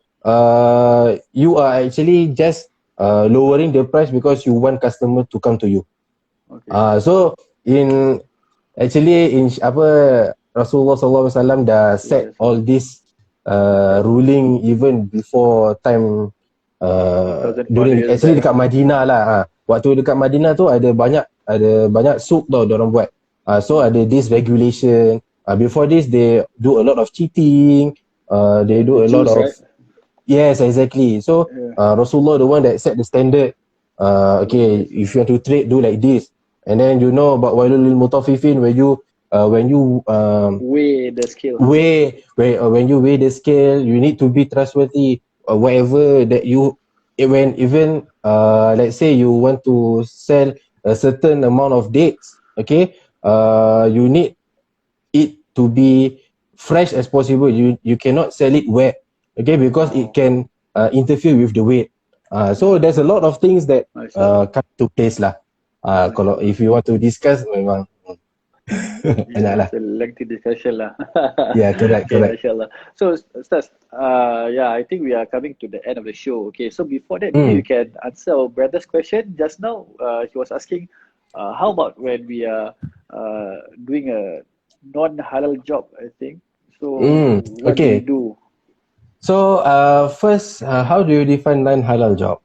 you are actually just lowering the price because you want customer to come to you. Okay. So in Rasulullah SAW dah set all this ruling even before time during actually dekat Madinah lah. Waktu dekat Madinah tu ada banyak souk tau diorang buat. So ada this regulation. Before this they do a lot of cheating. They do a lot of yes, exactly. So Rasulullah the one that set the standard. Okay, if you want to trade, do like this. And then you know about wailul lil mutaffifin, when you weigh the scale. When you weigh the scale, you need to be trustworthy. Whatever that you, even let's say you want to sell a certain amount of dates, okay, you need it to be fresh as possible. You cannot sell it wet, okay, because it can interfere with the weight. So there's a lot of things that come to place lah. Kalau if you want to discuss, memang banyak lah. It's a lengthy discussion lah. Yeah, correct. Inshallah. So Ustaz, I think we are coming to the end of the show. Okay, so before that, maybe you can answer our brother's question just now. He was asking, how about when we are doing a non-halal job, I think. So what do you do? So first, how do you define non-halal job?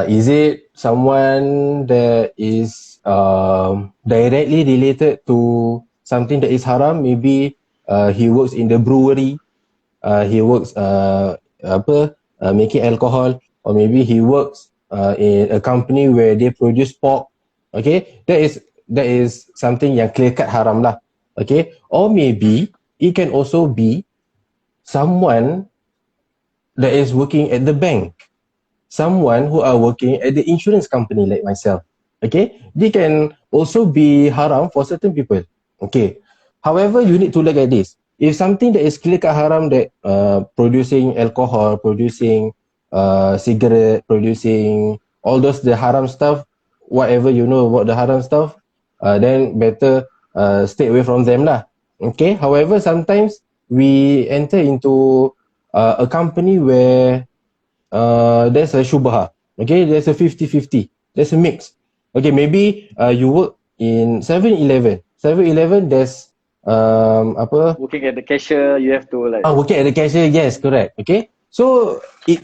Is it someone that is directly related to something that is haram? Maybe he works in the brewery, he works making alcohol, or maybe he works in a company where they produce pork. Okay, that is something yang clear cut haram lah. Okay, or maybe it can also be someone that is working at the bank, someone who are working at the insurance company like myself. Okay, they can also be haram for certain people. Okay, however, you need to look at this. If something that is clear cut haram, that producing alcohol, producing cigarette, producing all those the haram stuff, whatever you know about the haram stuff, then better stay away from them lah. Okay, however, sometimes we enter into a company where there's a shubha. Okay, there's a 50-50. There's a mix. Okay, maybe you work in 7-Eleven. 7-Eleven, there's apa? Working at the cashier, you have to like. Working at the cashier. Yes, correct. Okay, so it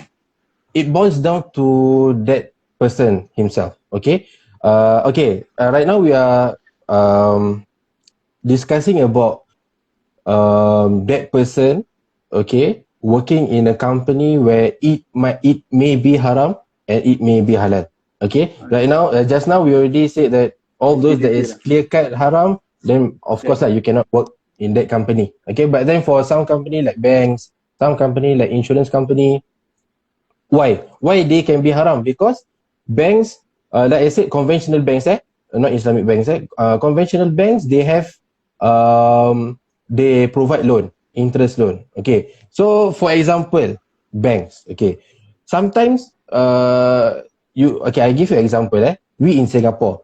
boils down to that person himself. Okay, right now we are discussing about that person, okay, working in a company where it may be haram and it may be halal. Okay, right now, just now we already said that all those that is clear cut haram, then of course you cannot work in that company. Okay, but then for some company like banks, some company like insurance company, why they can be haram? Because banks, like I said, conventional banks, not Islamic banks, conventional banks, they have they provide loan, interest loan. Okay, so for example, banks. Okay, sometimes I give you an example. We in Singapore,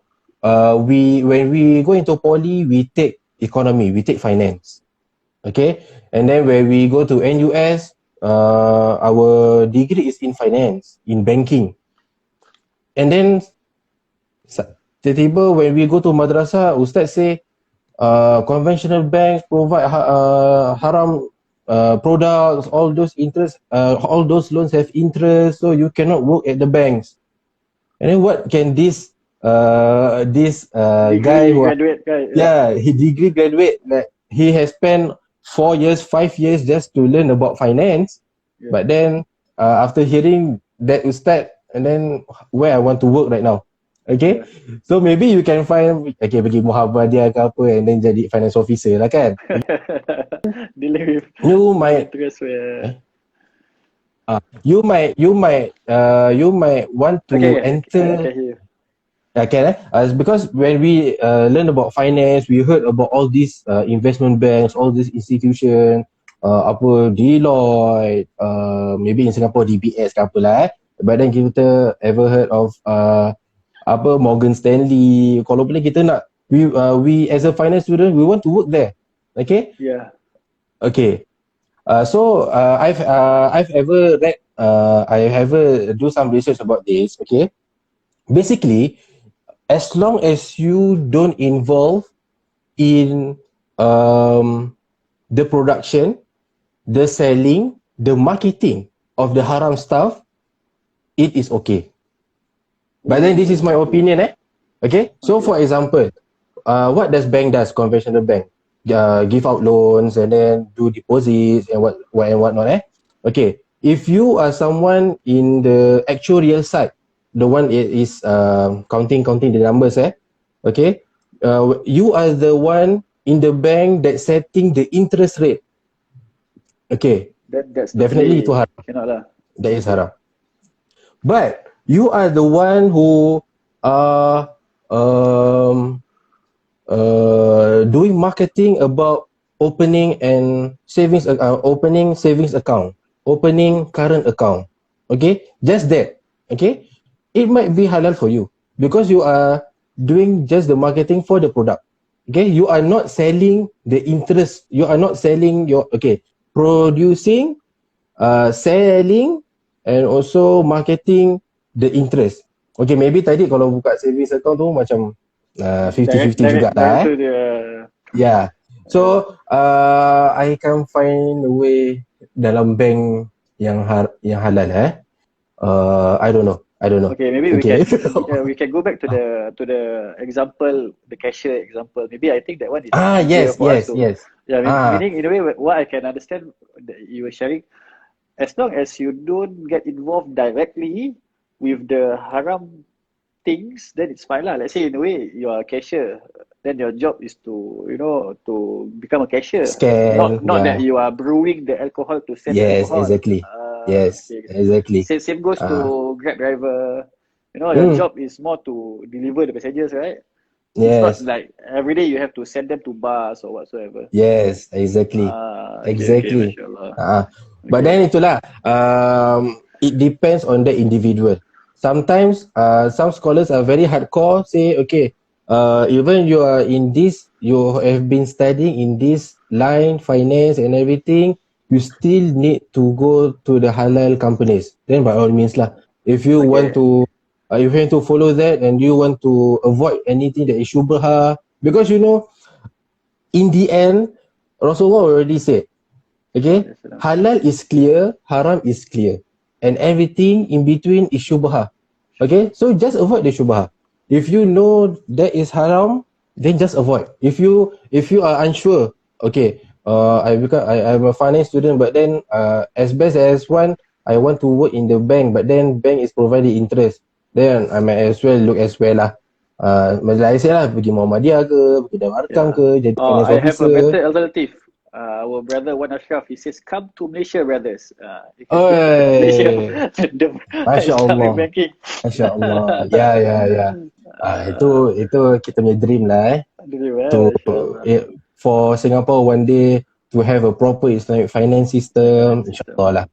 we when we go into poly, we take economy, we take finance. Okay, and then when we go to NUS, our degree is in finance, in banking. And then tiba-tiba when we go to madrasah, Ustaz say conventional banks provide haram products, all those interest, all those loans have interest, so you cannot work at the banks. And then what can this guy who graduate guy, he degree graduate, like he has spent 4 years, 5 years just to learn about finance, but then after hearing that Ustaz, and then where I want to work right now. Okay, so maybe you can find, okay, pergi Muhammadiyah ke apa, and then jadi finance officer lah kan. dealing with You might interest where you might want to enter. Because when we learn about finance, we heard about all these investment banks, all these institutions, apa Deloitte, maybe in Singapore DBS ke apalah. But then kita ever heard of apa Morgan Stanley. Kalau boleh kita nak, we as a finance student, we want to work there. Okay? Yeah. Okay. So I've ever read, I ever do some research about this. Okay. Basically, as long as you don't involve in the production, the selling, the marketing of the haram stuff, it is okay. But then this is my opinion, Okay. So for example, what does bank does? Conventional bank give out loans and then do deposits and what and whatnot, Okay. If you are someone in the actuarial side, the one is counting the numbers, Okay. You are the one in the bank that setting the interest rate. Okay. That's definitely itu haram. Cannot lah. That is haram. But you are the one who are doing marketing about opening savings account, opening current account. Okay, just that. Okay, it might be halal for you because you are doing just the marketing for the product. Okay, you are not selling the interest. You are not selling producing, selling, and also marketing the interest. Okay, maybe tadi kalau buka savings account tu macam 50-50 juga lah. Yeah. So I can find a way dalam bank yang halal. I don't know. Okay, maybe we can go back to the example, the cashier example. Maybe I think that one is yes. Yeah, meaning in a way what I can understand that you were sharing, as long as you don't get involved directly with the haram things, then it's fine lah. Let's say in a way you are a cashier, then your job is to become a cashier. Scan, not that you are brewing the alcohol to sell alcohol. Exactly. Exactly. Same goes to Grab driver. Your job is more to deliver the passengers, right? Yes. It's not like every day you have to send them to bars or whatsoever. Yes, exactly. Exactly. But then itulah, it depends on the individual. Sometimes some scholars are very hardcore, say, okay, even you are in this, you have been studying in this line, finance and everything, you still need to go to the halal companies. Then by all means lah, if you want to if you want to follow that and you want to avoid anything that is shubha, because in the end, Rasulullah already said, okay, halal is clear, haram is clear, and everything in between is shubha. Okay, so just avoid the shubha. If you know that is haram, then just avoid. If you are unsure, okay, I'm a finance student, but then as best as one, I want to work in the bank, but then bank is providing interest, then I might as well look elsewhere lah. Macam I said lah, pergi Muhammadiyah ke, pergi Darul Arkam ke, jadi finance I have a officer. better alternative. Our brother Wan Ashraf, he says, "Come to Malaysia, brothers." You can Oh, go to Malaysia. The Masya Allah. Islamic banking. Masya Allah. Ya. Itu kita punya dream lah to for Singapore one day to have a proper Islamic finance system. InsyaAllah lah.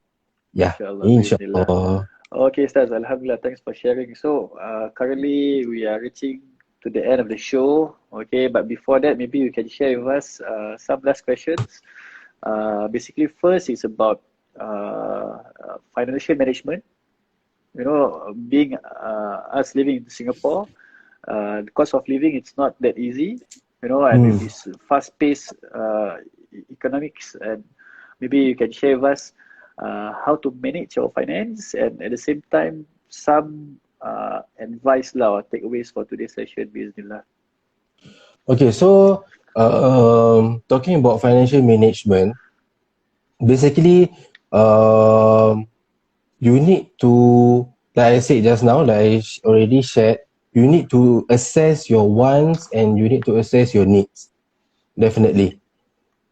Ya, InsyaAllah. Okay, Ustaz. Alhamdulillah. Thanks for sharing. So, currently we are reaching to the end of the show. Okay, but before that, maybe you can share with us some last questions. Basically, first is about financial management. Being us living in Singapore, the cost of living, it's not that easy. And with this fast-paced economics, and maybe you can share with us how to manage your finance, and at the same time, some advice or takeaways for today's session, bismillah. Okay, so talking about financial management, basically, you need to, like I said just now, like I already shared, you need to assess your wants and you need to assess your needs. Definitely.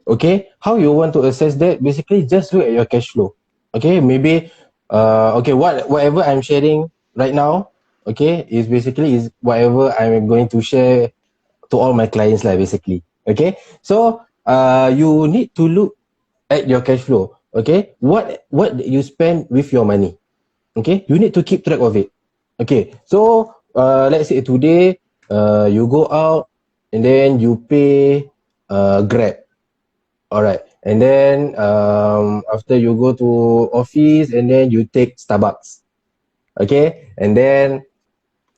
Okay, how you want to assess that? Basically, just look at your cash flow. Okay, maybe, whatever I'm sharing right now, okay, is whatever I'm going to share to all my clients lah, basically. Okay, so you need to look at your cash flow. Okay, what you spend with your money. Okay, you need to keep track of it. Okay, so let's say today you go out and then you pay Grab. Alright, and then after you go to office and then you take Starbucks. Okay, and then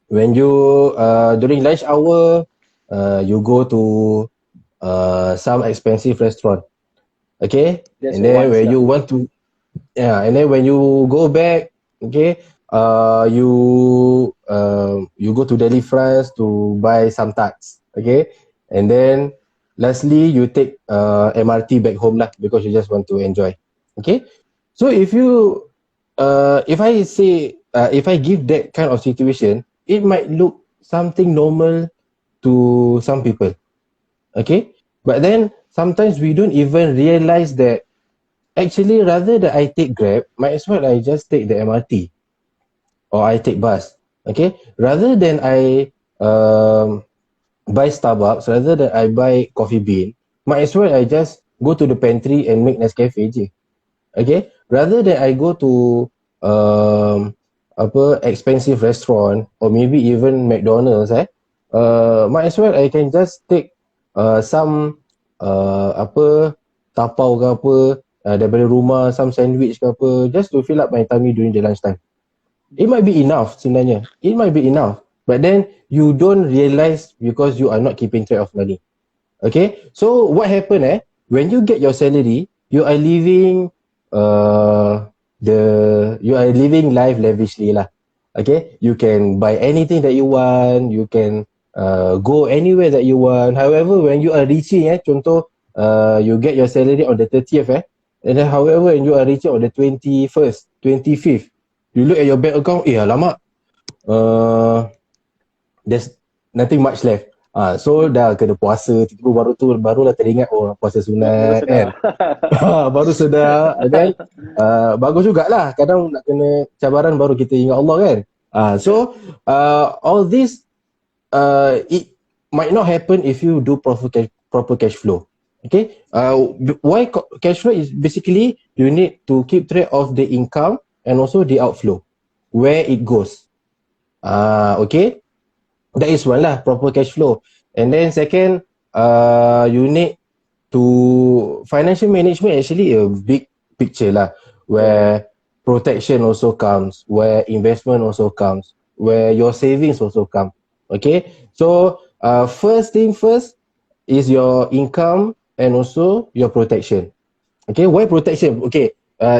when you during lunch hour you go to some expensive restaurant. Okay, and then when you want to and then when you go back, okay, you go to Delhi France to buy some tarts. Okay, and then lastly you take MRT back home lah, because you just want to enjoy. Okay, so if I give that kind of situation, it might look something normal to some people. Okay, but then sometimes we don't even realize that actually rather than I take Grab, might as well I just take the MRT or I take bus. Okay, rather than I buy Starbucks, rather than I buy Coffee Bean, might as well I just go to the pantry and make Nescafe je. Okay, rather than I go to expensive restaurant or maybe even McDonald's, might as well I can just take some tapau ke apa daripada rumah, some sandwich ke apa, just to fill up my tummy during the lunchtime. It might be enough sebenarnya. It might be enough. But then you don't realize because you are not keeping track of money. Okay? So what happened when you get your salary, you are living life lavishly lah. Okay? You can buy anything that you want, you can go anywhere that you want. However, when you are reaching contoh you get your salary on the 30th and then however when you are reaching on the 21st, 25th, you look at your bank account, alamak, there's nothing much left. So dah kena puasa, tiba barulah teringat puasa sunat kan. Baru sedar. And then bagus jugalah, kadang nak kena cabaran baru kita ingat Allah kan. So all this it might not happen if you do proper cash flow. Okay, why cash flow is basically you need to keep track of the income and also the outflow, where it goes. Okay, that is one lah, proper cash flow. And then second, you need to financial management actually a big picture lah, where protection also comes, where investment also comes. where your savings also come. Okay, so first thing first is your income and also your protection. Okay, why protection? Okay,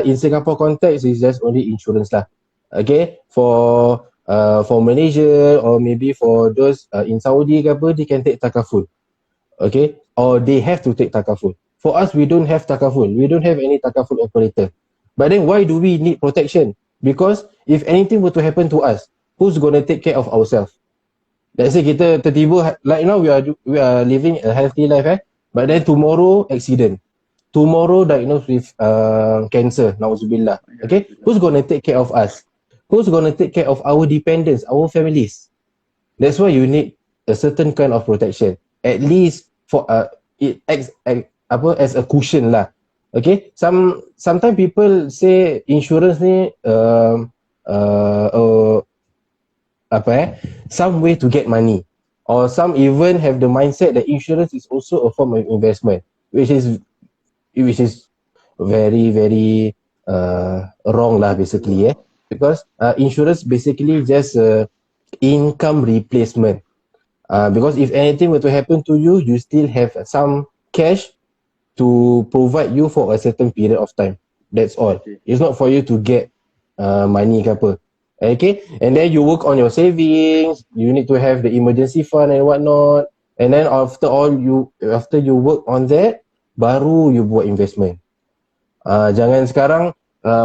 in Singapore context is just only insurance lah. Okay, for Malaysia or maybe for those in Saudi ke apa, they can take takaful. Okay, or they have to take takaful. For us, we don't have takaful. We don't have any takaful operator. But then why do we need protection? Because if anything were to happen to us, who's gonna take care of ourselves? Let's say kita tertiba, like now we are living a healthy life, but then tomorrow accident, tomorrow diagnosed with cancer, nauzubillah. Okay, who's gonna take care of us? Who's gonna take care of our dependents, our families? That's why you need a certain kind of protection. At least for it acts as a cushion lah. Okay, sometimes people say insurance ni some way to get money, or some even have the mindset that insurance is also a form of investment, which is very very wrong lah basically, because insurance basically just income replacement, because if anything were to happen to you, you still have some cash to provide you for a certain period of time. That's all. It's not for you to get money ke apa. Okay, and then you work on your savings, you need to have the emergency fund and whatnot, and then after you work on that, baru you buat investment. Jangan sekarang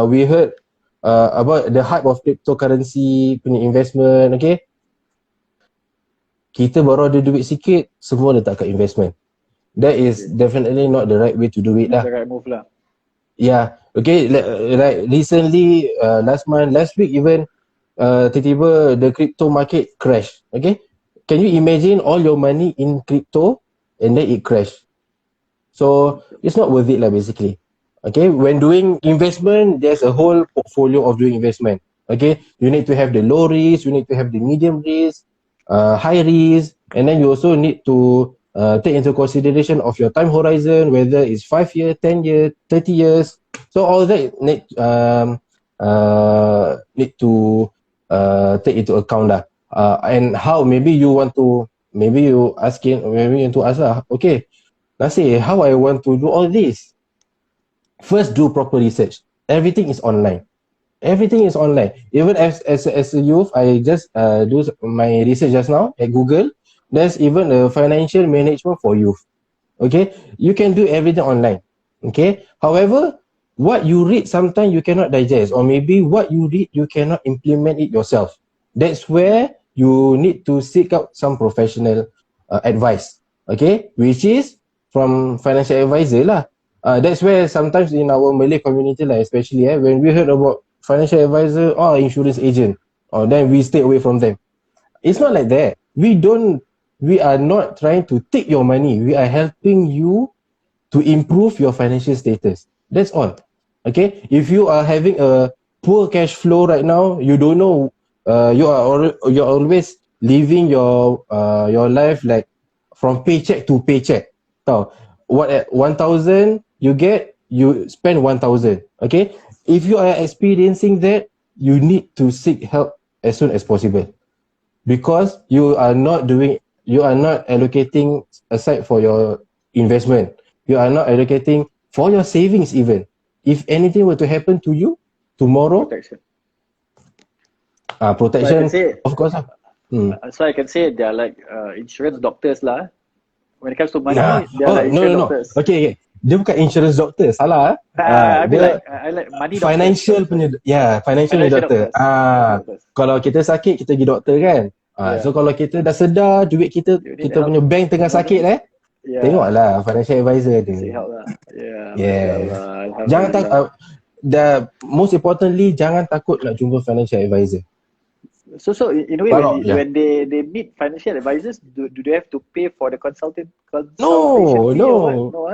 we heard about the hype of cryptocurrency punya investment. Okay, kita baru ada duit sikit, semua letak kat investment. That is definitely not the right way to do it lah. The right move lah. Yeah, okay, like recently, last week even, tiba-tiba the crypto market crash. Okay, can you imagine all your money in crypto and then it crash? So it's not worth it lah basically. Okay, when doing investment, there's a whole portfolio of doing investment. Okay, you need to have the low risk, you need to have the medium risk, high risk, and then you also need to take into consideration of your time horizon, whether it's 5 years, 10 years, 30 years. So all that need to take into account lah. And how maybe you want to ask lah, okay, Nasir, how I want to do all this? First, do proper research. Everything is online. Even as a youth, I just do my research just now at Google. There's even a financial management for youth. Okay, you can do everything online. Okay, however, what you read sometimes you cannot digest, or maybe what you read you cannot implement it yourself. That's where you need to seek out some professional advice. Okay, which is from financial advisor lah. That's where sometimes in our Malay community lah, especially when we heard about financial advisor or insurance agent, or then we stay away from them. It's not like that. We are not trying to take your money. We are helping you to improve your financial status. That's all. Okay? If you are having a poor cash flow right now, you don't know, you're always living your life like from paycheck to paycheck. So, what at 1,000 you get, you spend 1,000. Okay? If you are experiencing that, you need to seek help as soon as possible, because you are not allocating aside for your investment. You are not allocating for your savings even. If anything were to happen to you tomorrow, protection, of course. So I can say they are like insurance doctors lah. When it comes to money, they are like insurance doctors. Okay. Dia bukan insurance doctor, salah. I like money financial doctors. Financial doctor. Kalau kita sakit, kita pergi doktor kan. So kalau kita dah sedar duit kita punya bank tengah sakit tengoklah financial advisor dia. Sehat lah. Jangan takut. Most importantly, jangan takut nak jumpa financial advisor. So in a way, when they meet financial advisors, do they have to pay for the consultation? No,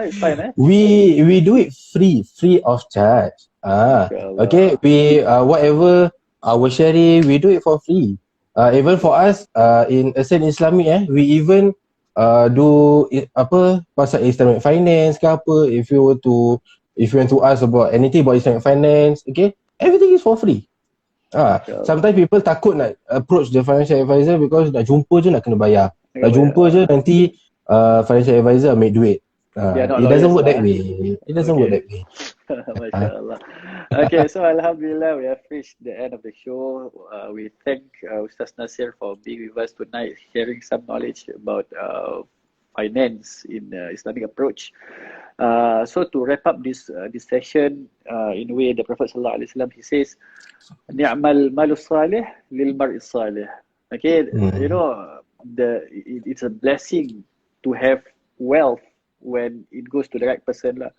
it's fine. We do it free of charge. Okay, we whatever our sharing, we do it for free. Even for us in Islamic, we even do pasal Islamic finance ke apa. If you want to ask about anything about Islamic finance, okay, everything is for free. Sometimes people takut nak approach the financial advisor because nak jumpa je nak kena bayar. Nak Bayar. jumpa je nanti financial advisor ambil duit. They are not It doesn't lawyers work that lah. way. It doesn't work that way. MashaAllah. Okay, so Alhamdulillah, we have reached the end of the show. We thank Ustaz Nasir for being with us tonight, sharing some knowledge about finance in Islamic approach. So to wrap up this session, in a way, the Prophet Sallallahu Alaihi Wasallam, he says, "Ni'mal malu salih lil mar'i salih." Okay, you know, it's a blessing to have wealth when it goes to the right person lah.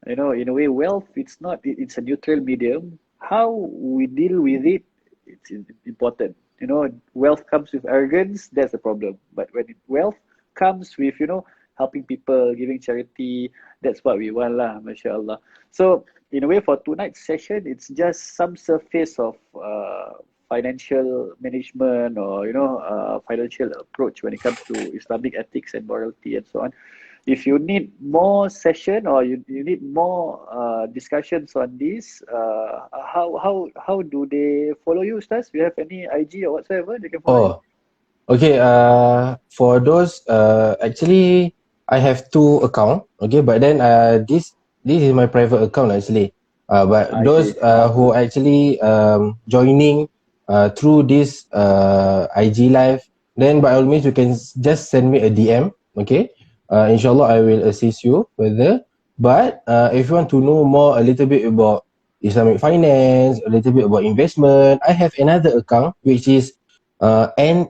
You know, in a way, wealth, it's a neutral medium. How we deal with it, it's important. You know, wealth comes with arrogance, that's the problem. But when wealth comes with, you know, helping people, giving charity, that's what we want lah, mashallah. So in a way, for tonight's session, it's just some surface of financial management, or, you know, financial approach when it comes to Islamic ethics and morality and so on. If you need more session, or you need more discussions on this, how do they follow you, Ustaz? Do you have any IG or whatsoever they can follow you? Okay. For those, actually, I have 2 accounts. Okay, but then this is my private account actually. But those who actually joining through this IG live, then by all means you can just send me a DM. Okay. Inshallah, I will assist you further. But if you want to know more, a little bit about Islamic finance, a little bit about investment, I have another account which is NAASIR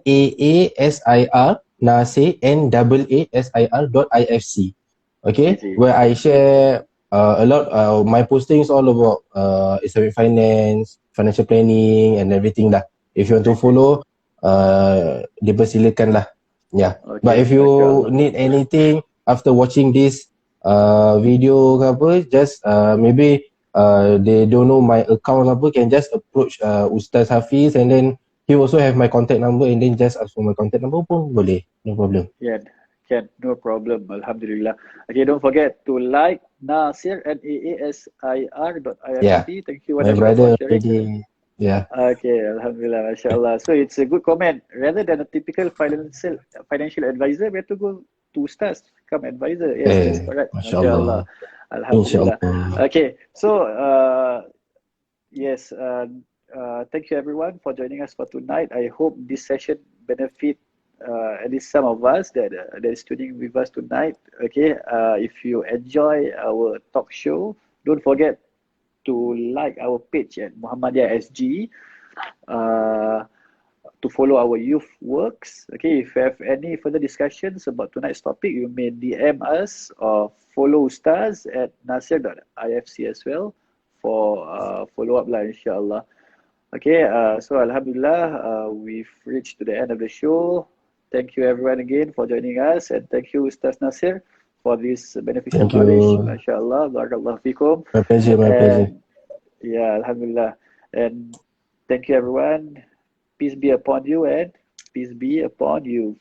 okay, where I share a lot. My posting is all about Islamic finance, financial planning, and everything lah. If you want to follow, dipersilakan lah. Yeah. Okay, but if you need anything after watching this video ke apa, just maybe they don't know my account apa, can just approach Ustaz Hafiz, and then he also have my contact number, and then just ask for my contact number pun boleh, no problem. Yeah, can, no problem. Alhamdulillah. Okay, don't forget to like Nasir, NAASIR.IFC. Yeah. Thank you, my brother already. Yeah. Okay, Alhamdulillah, mashallah. So it's a good comment. Rather than a typical financial advisor, we have to go to Ustaz, come advisor. Yes, that's correct. Mashallah. Alhamdulillah. Okay, so yes, thank you everyone for joining us for tonight. I hope this session benefit at least some of us that is tuning with us tonight. Okay, if you enjoy our talk show, don't forget to like our page at Muhammadiyah SG, to follow our youth works. Okay, if you have any further discussions about tonight's topic, you may DM us or follow Ustaz at nasir.ifc as well for follow-up lah, insyaAllah. Okay, so Alhamdulillah, we've reached to the end of the show. Thank you everyone again for joining us, and thank you Ustaz Nasir for this beneficial knowledge. MashaAllah, barakallahu fikum. My pleasure, my pleasure. Yeah, Alhamdulillah. And thank you everyone. Peace be upon you, and peace be upon you.